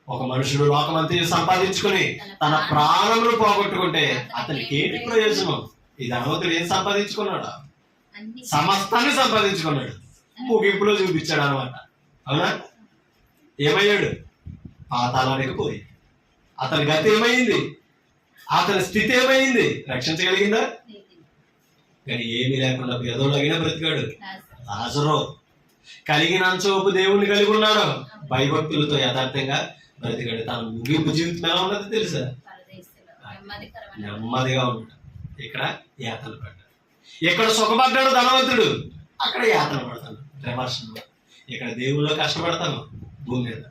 ఒక మనుషుడు లోకమంతా సంపాదించుకుని తన ప్రాణములు పోగొట్టుకుంటే అతనికి ఏంటి ప్రయోజనం? ఈ ధనవంతుడు ఏం సంపాదించుకున్నాడు? సమస్తాన్ని సంపాదించుకున్నాడు, ముగింపులో చూపించాడు అనమాట. అవునా? ఏమయ్యాడు? పాతాళానికి పోయి అతని గతి ఏమైంది? అతని స్థితి ఏమైంది? రక్షించగలిగిందా? కానీ ఏమీ లేకుండా పేదోళ్ళగినా బ్రతికాడు. లాజరు కలిగినంత చూపు దేవుణ్ణి కలిగి ఉన్నాడు. భయభక్తులతో యథార్థంగా బ్రతికాడు. తన ముగింపు జీవితం ఎలా ఉన్నది తెలుసా? నెమ్మదిగా ఉన్నాడు. ఇక్కడ యాతన పడ్డాడు. ఇక్కడ సుఖపడ్డాడు ధనవంతుడు, అక్కడ యాతన పడతాడు. రివర్షన్. ఇక్కడ దేవుల్లో కష్టపడతాను భూమి మీద,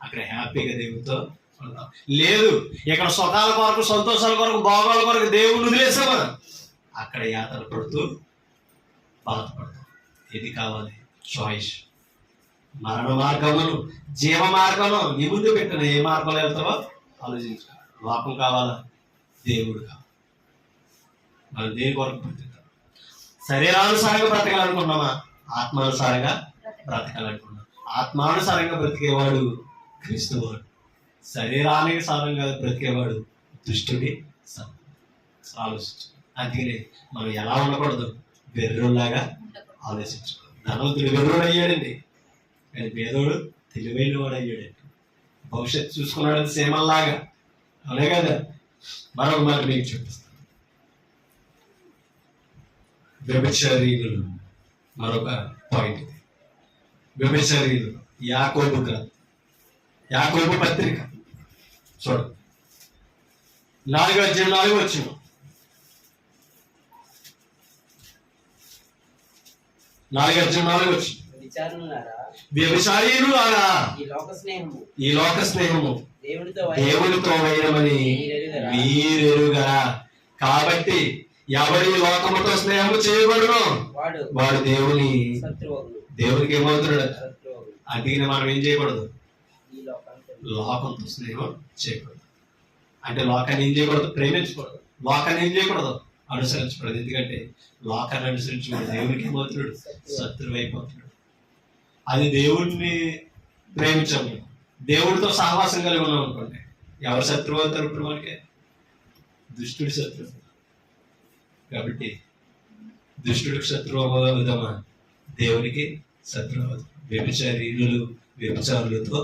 అక్కడ హ్యాపీగా దేవుడితో ఉంటాం. లేదు, ఇక్కడ సుఖాల కొరకు, సంతోషాల కొరకు, భోగాల కొరకు దేవుడిని వదిలేసామా, అక్కడ యాతన పడుతూ బాధపడతాం. ఇది కావాలి చాయిస్. మరణ మార్గమును జీవ మార్గము నీ ముందు పెట్టిన ఏ మార్గంలో వెళ్తావో ఆలోచించు. లోకం కావాలా, దేవుడు కావాలి. మనం దేని కొరకు బ్రతుకుతాం? శరీరానుసారంగా బ్రతకాలనుకున్నామా, ఆత్మానుసారంగా బ్రతకాలనుకున్నాం? ఆత్మానుసారంగా బ్రతికేవాడు క్రీస్తువాడు, శరీరానికి సారంగా బ్రతికేవాడు దుష్టుడి. ఆలోచించు. అందుకని మనం ఎలా ఉండకూడదు, వెర్రులాగా ఆలోచించుకోవాలి. ధనవంతుడు వెర్రుడు అయ్యాడండి, కానీ పేదోడు తెలివైన వాడు అయ్యాడండి. భవిష్యత్తు చూసుకున్నాడు సీమల్లాగా. అవునే కదా. మరొక మాట మీకు చూపిస్తాను. వ్యభిచారీలు మరొక పాయింట్ ఇది. వ్యభిచారీలు యాకోబు గ్రంథం, యాకోబు పత్రిక చూడండి, 4:4 4:4 వ్యభిచారీలు అలా ఈ లోక స్నేహము దేవునితో వైరమని మీరెరుగరా. కాబట్టి ఎవరి లోకముతో స్నేహము చేయబడును వాడు దేవునికి ఏమవుతున్నాడు. అందుకని మనం ఏం చేయకూడదు, లోకంతో స్నేహం చేయకూడదు. అంటే లోకాన్ని ఏం చేయకూడదు, ప్రేమించకూడదు. లోకాన్ని ఏం చేయకూడదు, అనుసరించకూడదు. ఎందుకంటే లోకాన్ని అనుసరించకూడదు, దేవునికి ఏమవుతున్నాడు, శత్రువు అయిపోతున్నాడు. అది దేవుడిని ప్రేమించాము, దేవుడితో సహవాసం కలిగి ఉన్నాం అనుకోండి, ఎవరు శత్రువు అవుతారు? ఇప్పుడు మనకి దుష్టుడి శత్రువు. కాబట్టి దుష్టుడికి శత్రువు అవుదామా, దేవునికి శత్రువు అవుతాం. వ్యభిచారులతో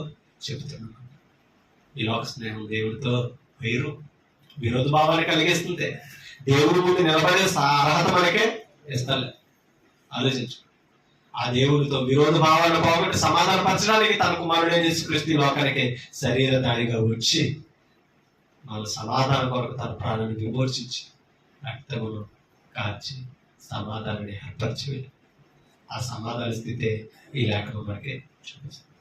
చెబుతున్నాను. ఈ లోక స్నేహం దేవుడితో విరోధ భావాన్ని కలిగిస్తుంది. దేవుడి ముందు నిలబడే అర్హత మనకే ఇస్తాలే. ఆలోచించు. ఆ దేవుడితో విరోధ భావాలను పోగొట్టి సమాధానపరచడానికి తన కుమారుడైన యేసుక్రీస్తు లోకానికి శరీరధారిగా వచ్చి మన సమాధానం కొరకు తన ప్రాణాన్ని విమోచించి రక్తమును కాచి సమాధానాన్ని ఏర్పరిచి, ఆ సమాధాన స్థితే ఈ లేఖనం మనకి చూపిస్తుంది.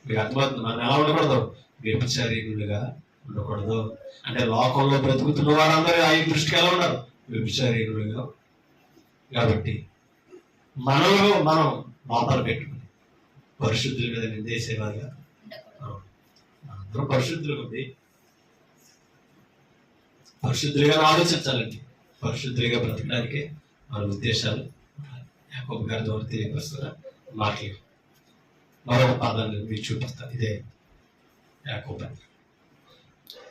మీకు అర్థమవుతుంది. మనం ఎలా ఉండకూడదు, వ్యభిచారీకులుగా ఉండకూడదు. అంటే లోకంలో బ్రతుకుతున్న వారందరూ ఆ దృష్టికి ఎలా ఉన్నారు, వ్యభిచారీకులుగా. కాబట్టి మనలో మనం లోపల పెట్టుకుని పరిశుద్ధుల మీద నిందేసేవారుగా అందరూ పరిశుద్ధులుగా ఆలోచించాలండి. పరిశుద్ధులుగా బ్రతకడానికి మన ఉద్దేశాలు యాకోబు గారి ద్వారా తెలియపరుస్తున్న మాటలు. మరొక పాదాన్ని మీకు చూపిస్తాను. ఇదే యాకోబు.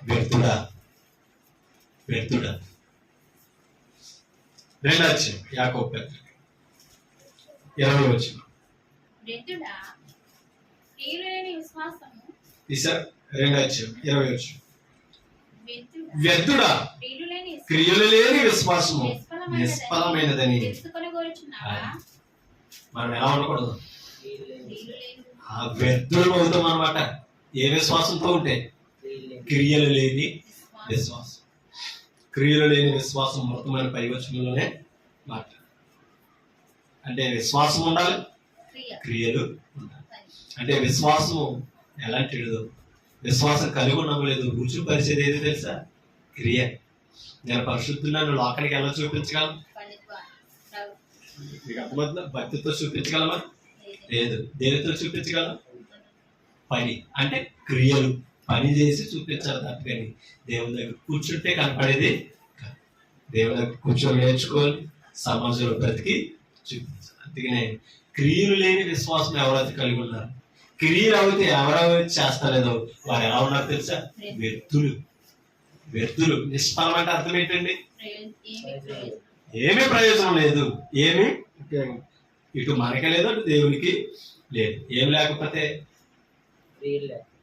వ్యర్థుడా 2 యాకోబు పత్రిక 20 వ్యర్థుడా క్రియలు లేని విశ్వాసము నిష్ఫలమైనదని. మనం ఎలా ఉండకూడదు, ఆ వ్యర్థులు అవుతాం అన్నమాట. ఏ విశ్వాసంతో ఉంటే, క్రియలు లేని విశ్వాసం. క్రియలు లేని విశ్వాసం మొత్తమైన పైవచనంలోనే మాట్లాడు. అంటే విశ్వాసం ఉండాలి, క్రియలు ఉండాలి. అంటే విశ్వాసము ఎలాంటిదో, విశ్వాసం కలిగి ఉన్నాము లేదు రుచిపరిచేది ఏది తెలుసా, క్రియ. నేను పరిశుద్ధులను లోకానికి ఎలా చూపించగలను? మీకు అర్థమవుతుందా? భక్తితో చూపించగలమా? లేదు. దేనితో చూపించగలం? పని. అంటే క్రియలు, పని చేసి చూపించాలి. తప్పని దేవుని దగ్గర కూర్చుంటే కనపడేది కాదు. దేవుని దగ్గర కూర్చొని నేర్చుకోవాలి, సమాజంలో బ్రతికి చూపించాలి. అందుకనే క్రియలు లేని విశ్వాసం ఎవరైతే కలిగి ఉన్నారు, క్రియలు అయితే ఎవరైతే చేస్తలేదో వారు ఎలా ఉన్నారు తెలుసా, వ్యర్థులు. నిష్ఫలం అంటే అర్థం ఏంటండి? ఏమీ ప్రయోజనం లేదు, ఏమీ ఇటు మనకి లేదు, అటు దేవునికి లేదు. ఏం లేకపోతే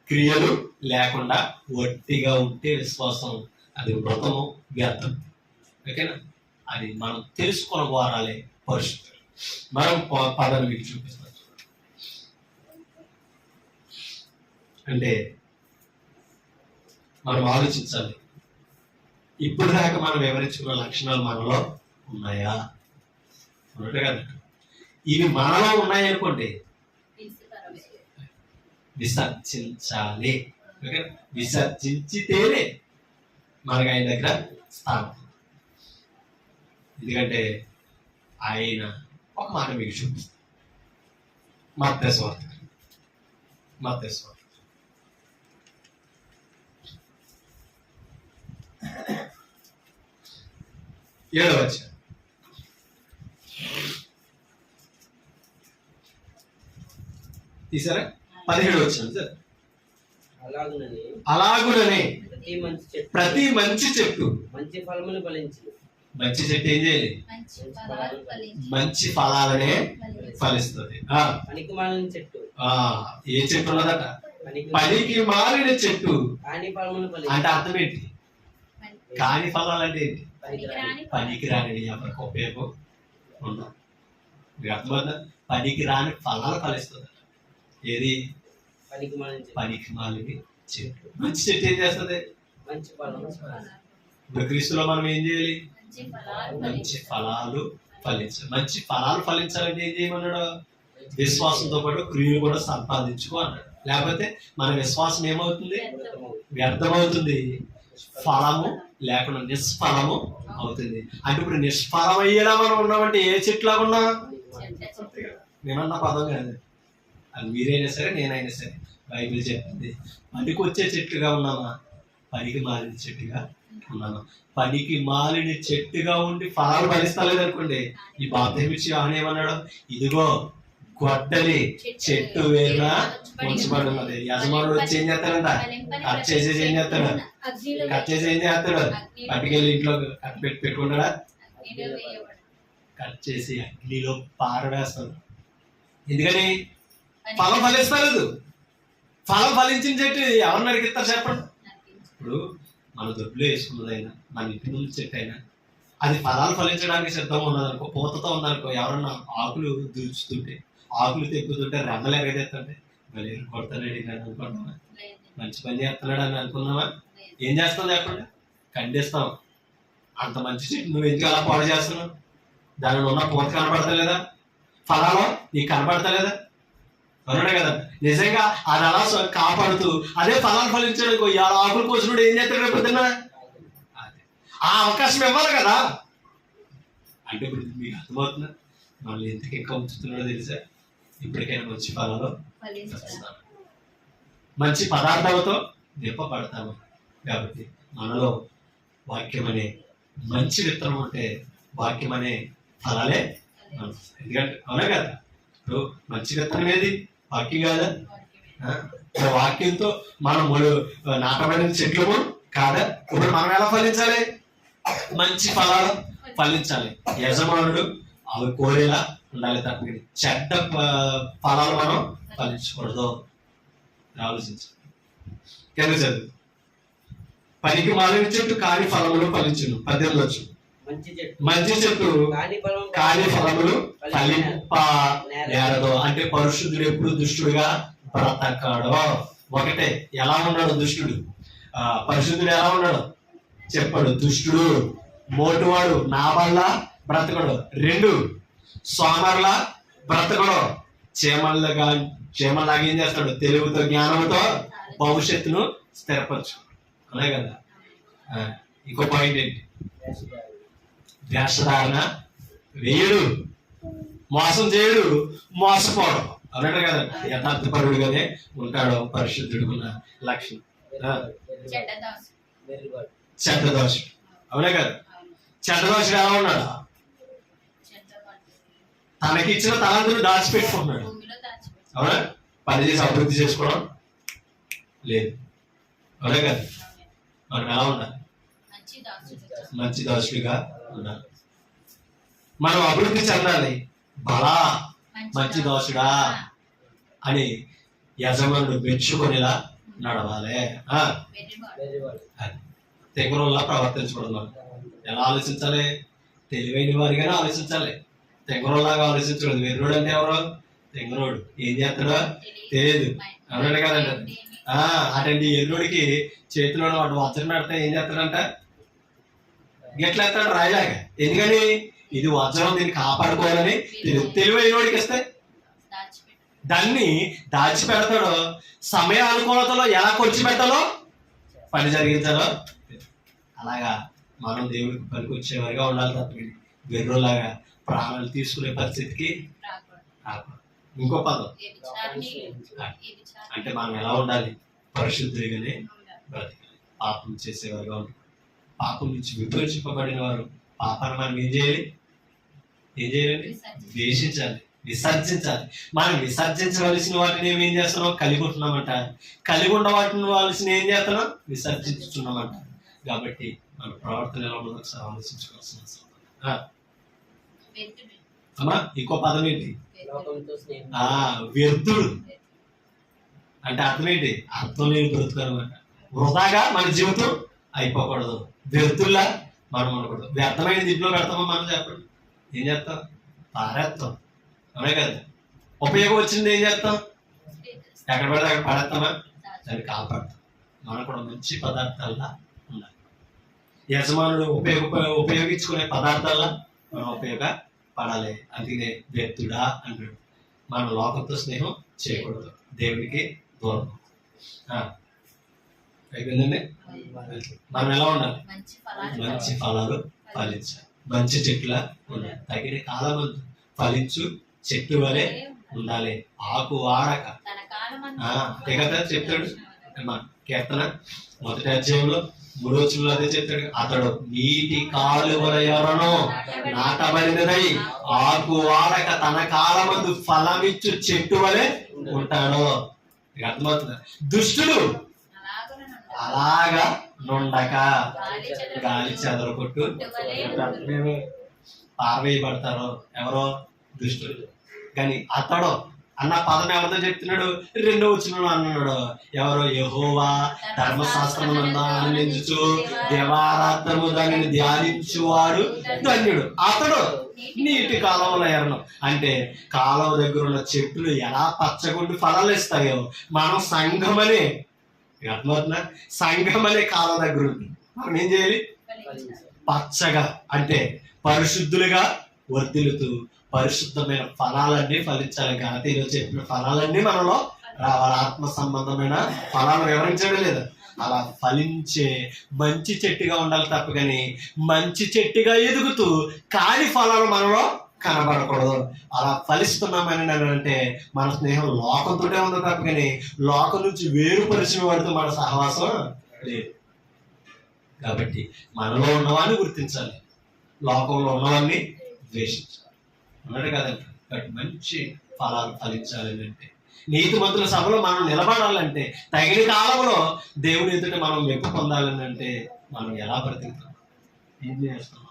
క్రియలు లేకుండా ఒట్టిగా ఉంటే విశ్వాసం అది మృతము, వ్యర్థం. ఓకేనా? అది మనం తెలుసుకున్న వారాలే పరిశుద్ధులు. మనం పదాలు మీకు చూపిస్తాం. అంటే మనం ఆలోచించాలి, ఇప్పుడు దాకా మనం వివరించుకున్న లక్షణాలు మనలో ఉన్నాయా? ఉన్నట్టు కదా. ఇవి మనలో ఉన్నాయనుకోండి, విసర్జించాలి. విసర్జించితేనే మనకు ఆయన దగ్గర స్థానం. ఎందుకంటే ఆయన ఒక మాట మీకు చూపిస్తారు. మత్తయి సువార్త 7వ వచనం. తీసారా? 17వ వచనం సార్. అలాగుననే ప్రతి మంచి చెట్టు మంచి ఫలములు ఫలించును. మంచి చెట్టు ఏం చేయాలి? మంచి ఫలాలనే ఫలిస్తుంది. పనికిమాలిన చెట్టు ఏ చెట్టు ఉన్నదట? పనికి మాలిన చెట్టు. కాని ఫలములు అంటే అర్థం ఏంటి? కాని ఫలాలు అంటే ఏంటి? పనికి రాని, ఎవరికి ఉపయోగం ఉండదు. మీకు అర్థమవుతుందా? పనికి రాని ఫలాలు ఫలిస్తుంది. ఏది? పనికి మాలిన చెట్టు. మంచి చెట్టు ఏం చేస్తుంది? మంచి ఫలము. ఇప్పుడు క్రీస్తులో మనం ఏం చేయాలి? మంచి ఫలాలు ఫలించాలి. మంచి ఫలాలు ఫలించాలంటే ఏం చేయమన్నాడు? విశ్వాసంతో పాటు క్రియలు కూడా సంపాదించుకో అన్నాడు. లేకపోతే మన విశ్వాసం ఏమవుతుంది? వ్యర్థమవుతుంది. ఫలము లేకుండా నిష్ఫలము అవుతుంది. అంటే ఇప్పుడు నిష్ఫలం అయ్యేలా మనం ఉన్నామంటే ఏ చెట్టులాగా ఉన్నా? నేనన్న పదం కాదు, అది మీరైనా సరే నేనైనా సరే బైబిల్ చెప్తుంది. పనికి వచ్చే చెట్టుగా ఉన్నామా? పనికి మాలిన చెట్టుగా ఉన్నామా? పనికి మాలిన చెట్టుగా ఉండి ఫలాలు ఫలిస్తలేదు అనుకోండి, ఈ బాప్తిస్మం ఏమన్నాడు? ఇదిగో గొడ్డలి చెట్టు వేరున ఉంచబడి ఉన్నది. యజమానుడు వచ్చి ఏం చేస్తాడంట? కట్ చేసేసి ఏం చేస్తాడు? పట్టుకెళ్ళి ఇంట్లో కట్ పెట్టుకుంటాడా? కట్ చేసి అగ్నిలో పారవేస్తాడు. ఎందుకని? ఫలం ఫలిస్తలేదు. ఫలం ఫలించిన చెట్టు ఎవరిని అడిగిస్తారు చెప్పండి? ఇప్పుడు మన దొడ్లో వేసుకున్నదైనా, మన ఇంటి ముందు చెట్టు అయినా, అది ఫలాలు ఫలించడానికి సిద్ధంగా ఉన్నదనుకో, పూతతో ఉందనుకో, ఎవరన్నా ఆకులు దూచుతుంటే, ఆకులు తెప్పుతుంటే, రెమ్మలు ఎగదేస్తుంటే మళ్ళీ కొడతాడు అనుకుంటున్నా, మంచి పని చేస్తున్నాడు అని అనుకున్నావా? ఏం చేస్తాం లేకుండా ఖండిస్తాం. అంత మంచి చెట్టు నువ్వు ఎందుకు అలా పాడు చేస్తున్నావు? దానిలో ఉన్న పూత కనపడతలేదా? ఫలాలు నీకు కనపడతలేదా? అవునా కదా? నిజంగా అది అలా కాపాడుతూ అదే ఫలాలు ఫలించడానికి ఆకులు కోసినప్పుడు ఏం చేస్తాడు రేపు పొద్దున్న? ఆ అవకాశం ఇవ్వాలి కదా. అంటే ఇప్పుడు మీకు అర్థమవుతుందా? మళ్ళీ ఎందుకు ఎక్కువ ఉంచుతున్నాడో తెలుసా? ఇప్పటికైనా మంచి ఫలాలు మంచి పదార్థాలతో నింపబడతాము కాబట్టి మనలో వాక్యం అనే మంచి విత్తనం ఉంటే వాక్యం అనే ఫలాలే. ఎందుకంటే అవునా కదా? ఇప్పుడు మంచి విత్తనం ఏది? వాక్యం కాదా? వాక్యంతో మనం నాటబడిన చెట్లము కాదా? ఇప్పుడు మనం ఎలా ఫలించాలి? మంచి ఫలాలు ఫలించాలి. యజమానుడు అవి కోరేలా ఉండాలి తప్ప చెడ్డ ఫలాలు మనం ఫలించకూడదు. ఆలోచించాలి. కింద చదువు. పనికి మాలిన చెట్టు కాని ఫలములు ఫలించును. 18 వచ్చు. మంచి చెట్టు కాని ఫలములు ఫలింపనేరదు. అంటే పరిశుద్ధుడు ఎప్పుడు దుష్టుడుగా బ్రతకడో. ఒకటే, ఎలా ఉన్నాడు దుష్టుడు? పరిశుద్ధుడు ఎలా ఉన్నాడు చెప్పాడు? దుష్టుడు మోటువాడు నా వల్ల బ్రతకడు. 2 సోమర్లా బ్రతకడు. చీమల్లాగా ఏం చేస్తాడు? తెలివితో జ్ఞానంతో భవిష్యత్తును స్థిరపరచు. అలాగే కదా. ఇంకో పాయింట్ ఏంటి? వేషధారణ వేయడు, మోసం చేయడు, మోసపోవడం. అన్నట్టు కదా. యథార్థపరుడుగానే ఉంటాడు పరిశుద్ధుడుకున్న లక్షణం. చెడ్డదోషుడు. అవునే కదా. చెడ్డదోషుడు ఎలా ఉన్నాడు? తనకిచ్చిన తలంతులు దాచిపెట్టుకుంటున్నాడు. అవునా? పని చేసి అభివృద్ధి చేసుకోవడం లేదు. అవునే కదా. మనం ఎలా ఉండాలి? మంచి దాసుడిగా ఉండాలి. మనం అభివృద్ధి చెందాలి. బలా మంచి దోషుడా అని యజమానుడు మెచ్చుకునేలా నడవాలి. తెంగరోళ్ళ ప్రవర్తించకూడదు. ఎలా ఆలోచించాలి? తెలివైన వారిగానే ఆలోచించాలి. తెంగరోళ్ళలాగా ఆలోచించకూడదు. వెర్రోడు అంటే ఎవరు? తెంగరోడు. ఏం చేస్తాడో తెలియదు. అవునండి కదండి. అటండి ఎల్లుడికి చేతిలో వాడు వజ్రం పెడితే ఏం చేస్తాడంట? గెట్లా ఎత్తాడు రాయలాగా. ఎందుకని? ఇది వజ్రం, దీన్ని కాపాడుకోవాలని తెలివైనోడికి ఇస్తే దాన్ని దాచిపెడతాడో, సమయ అనుకూలతలో ఎలా ఖర్చు పెట్టాలో, పని జరిగించాలో. అలాగా మనం దేవుడికి పనికి వచ్చేవారుగా ఉండాలి తప్ప వెర్రోలాగా ప్రాణాలు తీసుకునే పరిస్థితికి రాకూడదు. ఇంకో పదం అంటే మనం ఎలా ఉండాలి? పరిశుద్ధులుగానే బ్రతకాలి. పాపం చేసేవారుగా ఉండాలి. పాపం నుంచి విమోచింపబడిన వారు పాపాన్ని మనం ఏం చేయాలి? ద్వేషించాలి, విసర్జించాలి. మనం విసర్జించవలసిన వాటిని ఏం చేస్తున్నాం? కలిగి ఉంటున్నామంట. కలిగి ఉండవలసిన వాల్సిన ఏం చేస్తున్నాం? విసర్జించుతున్నామంట. కాబట్టి మన ప్రవర్తన ఎలా ఉందో ఒకసారి ఆలోచించుకోవాల్సిన అవసరం. అమ్మా ఇంకో పదం ఏంటి? వ్యర్థుడు అంటే అర్థం ఏంటి? అర్థం లేని బ్రతుకు అనమాట. వృధాగా మన జీవితం అయిపోకూడదు. వ్యర్థుల్లా మనం ఉండకూడదు. వ్యర్థమైన దీంట్లో పెడతామో మనం చెప్పండి, ఏం చేస్తాం? పారేస్తాం. అవునే కదా? ఉపయోగం వచ్చింది ఏం చేస్తాం? ఎక్కడ పడితే అక్కడ పడేస్తామా? దాన్ని కాపాడతాం. మనం కూడా మంచి పదార్థాల్లా ఉండాలి. యజమానుడు ఉపయోగించుకునే పదార్థాల్లా మనం ఉపయోగపడాలి. అందుకనే వ్యర్థుడా అంటాడు. మనం లోకంతో స్నేహం చేయకూడదు, దేవుడికి దూరం. అయిపోయిందండి. మనం ఎలా ఉండాలి? మంచి ఫలాలు ఫలించాలి. మంచి చెట్ల ఉండాలి. తగిన కాలం ఫలించు చెట్టు వలె ఉండాలి. ఆకు వాడక కదా చెప్తాడు కీర్తన 1వ అధ్యాయంలో 3వ వచనంలో అదే చెప్తాడు. అతడు నీటి కాలువల యొరను నాటబడినదై ఆకు వాడక తన కాలమందు ఫలమిచ్చు చెట్టు వలె ఉంటాడు. అర్థమవుతుంది. దుష్టుడు అలాగా నుండక గాలి చెదరగొట్టు పారవేయబడతారు. ఎవరో దుష్టుడు. కానీ అతడు అన్న పదం ఎవరితో చెప్తున్నాడు? 2వ వచనంలో అన్నాడు. ఎవరో? యెహోవా ధర్మశాస్త్రమునందు ఆనందించుచు దివారాత్రము దానిని ధ్యానించువాడు ధన్యుడు. అతడు నీటి కాలువల ఎరను. అంటే కాలువ దగ్గర ఉన్న చెట్లు ఎలా పచ్చగుండి ఫలాలు ఇస్తాయో, మనం సంఘమనే అర్థమవుతుందా? సంఘం అనే కాలం దగ్గర ఉంది. మనం ఏం చేయాలి? పచ్చగా అంటే పరిశుద్ధులుగా వర్ధిల్లుతూ పరిశుద్ధమైన ఫలాలన్నీ ఫలించాలి. గలతీలో చెప్పిన ఫలాలన్నీ మనలో రావాలి. ఆత్మ సంబంధమైన ఫలాలు వివరించడం లేదు. అలా ఫలించే మంచి చెట్టుగా ఉండాలి తప్ప కానీ మంచి చెట్టుగా ఎదుగుతూ కాని ఫలాలు మనలో కనబడకూడదు. అలా ఫలిస్తున్నామని అంటే మన స్నేహం లోకంతోనే ఉంది తప్ప కానీ లోకం నుంచి వేరుపరిచిన వాడితో మన సహవాసం లేదు. కాబట్టి మనలో ఉన్నవాడిని గుర్తించాలి, లోకంలో ఉన్నవాడిని ద్వేషించాలి. అన్నట్టు కదండి. కాబట్టి మంచి ఫలాలు ఫలించాలి అంటే, నీతిమంతుల సభలో మనం నిలబడాలంటే, తగిన కాలంలో దేవుని ఎదుట మనం మెప్పు పొందాలని అంటే మనం ఎలా బ్రతుకుతాం, ఏం చేస్తున్నాం,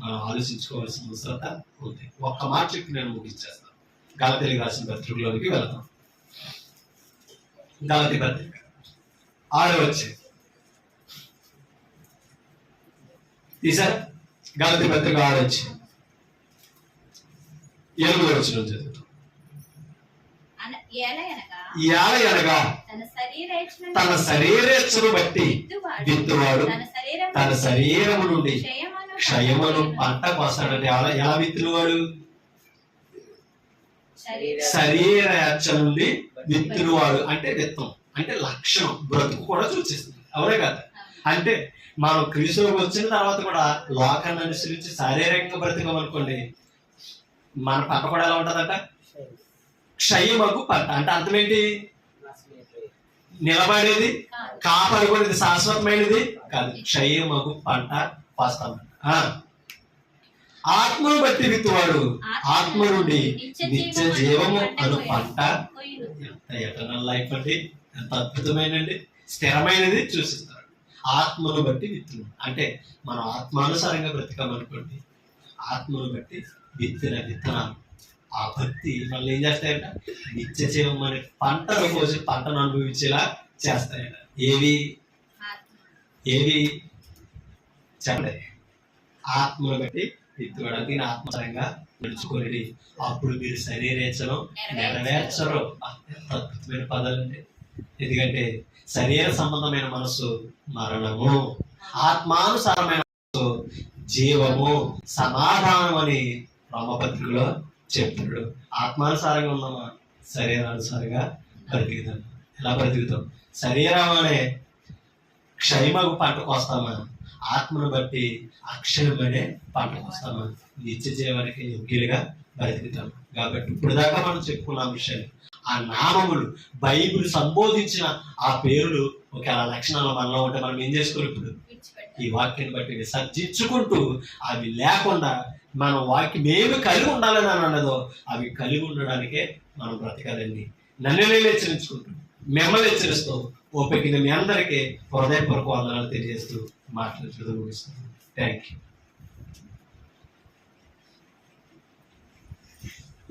మనం ఆలోచించుకోవాల్సిన అవసరత ఉంది. ఒక్క మాట చెప్పి నేను ముగించేస్తాను. గలతీయులకు రాసిన పత్రికలోనికి వెళ్తాం. గలతీ పత్రిక 6వ అధ్యాయం తీసారా? గలతీ పత్రిక 6వ అధ్యాయం 8వ వచనం చదువుతాం. ఏలయనగా తన శరీరేచ్ఛను బట్టి విత్తువాడు తన శరీరము నుండి క్షయమును పంట కోస్తాడంటే ఎలా విత్తువాడు? శరీరేచ్ఛ నుండి విత్తువాడు అంటే విత్తం అంటే లక్షణం, బ్రతుకు కూడా సూచిస్తుంది. అవునే కదా? అంటే మనం క్రీస్తులోకి వచ్చిన తర్వాత కూడా లోకాన్ని అనుసరించి శారీరకంగా బ్రతికమనుకోండి, మన పంట కూడా ఎలా ఉంటుందంట? క్షయమగు పంట. అంటే అర్థం ఏంటి? నిలబడేది, కాపాడుకునేది, శాశ్వతమైనది కాదు. క్షయమగు పంట కోస్తామంట. ఆత్మను బట్టి విత్తువాడు ఆత్మ నుండి నిత్య జీవము అను పంట. ఎంత ఎటర్నల్ లైఫ్ అండి, ఎంత అద్భుతమైనండి, స్థిరమైనది చూసిస్తాడు. ఆత్మను బట్టి విత్తును అంటే మనం ఆత్మానుసారంగా బ్రతికామనుకోండి, ఆత్మను బట్టి విత్తిన విత్తనాలు ఆ భక్తి మళ్ళీ ఏం చేస్తాయంట? నిత్య జీవం అనే పంటను కోసి పంటను అనుభవించేలా చేస్తాయంట. ఏవి ఏవి చెప్పండి? ఆత్మను బట్టి ఎత్తుకోవడానికి నేను ఆత్మసరంగా నడుచుకోలేడి అప్పుడు మీరు శరీరేచ్చను నెరవేర్చరు. ఎంత అద్భుతమైన పదాలండి. ఎందుకంటే శరీర సంబంధమైన మనసు మరణము, ఆత్మానుసారమైన మనసు జీవము, సమాధానం అని రోమపత్రికలో చెప్తున్నాడు. ఆత్మానుసారంగా ఉన్నామా, శరీరానుసారంగా బ్రతికుతాం. ఎలా బ్రతుకుతాం? శరీరం అనే క్షయమగు పంటకు వస్తామా, ఆత్మను బట్టి అక్షయమనే పంటకు వస్తామా, నిత్య జీవానికి యోగ్యులుగా బ్రతుకుతాం. కాబట్టి ఇప్పుడు దాకా మనం చెప్పుకున్న విషయాలు, ఆ నామములు, బైబిల్ సంబోధించిన ఆ పేర్లు ఒకవేళ లక్షణాలు మనలో ఉంటే మనం ఏం చేసుకోవాలి? ఇప్పుడు ఈ వాక్యాన్ని బట్టి విసర్జించుకుంటూ అవి లేకుండా మనం వాక్యం ఏమి కలిగి ఉండాలని అని అన్నదో అవి కలిగి ఉండడానికే మనం బ్రతకాలండి. నన్ను నేను హెచ్చరించుకుంటూ మిమ్మల్ని హెచ్చరిస్తూ ఓపిక మీ అందరికీ హృదయపూర్వక వందనాలు తెలియజేస్తూ మాట్లాడుతూ ముగిస్తున్నాను. Thank you.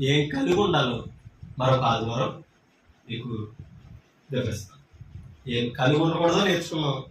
ఏం కలిగి ఉండాలో మరొక ఆదివారం మీకు వివరిస్తాను. ఏం కలిగి ఉండకూడదో నేర్చుకున్నాం.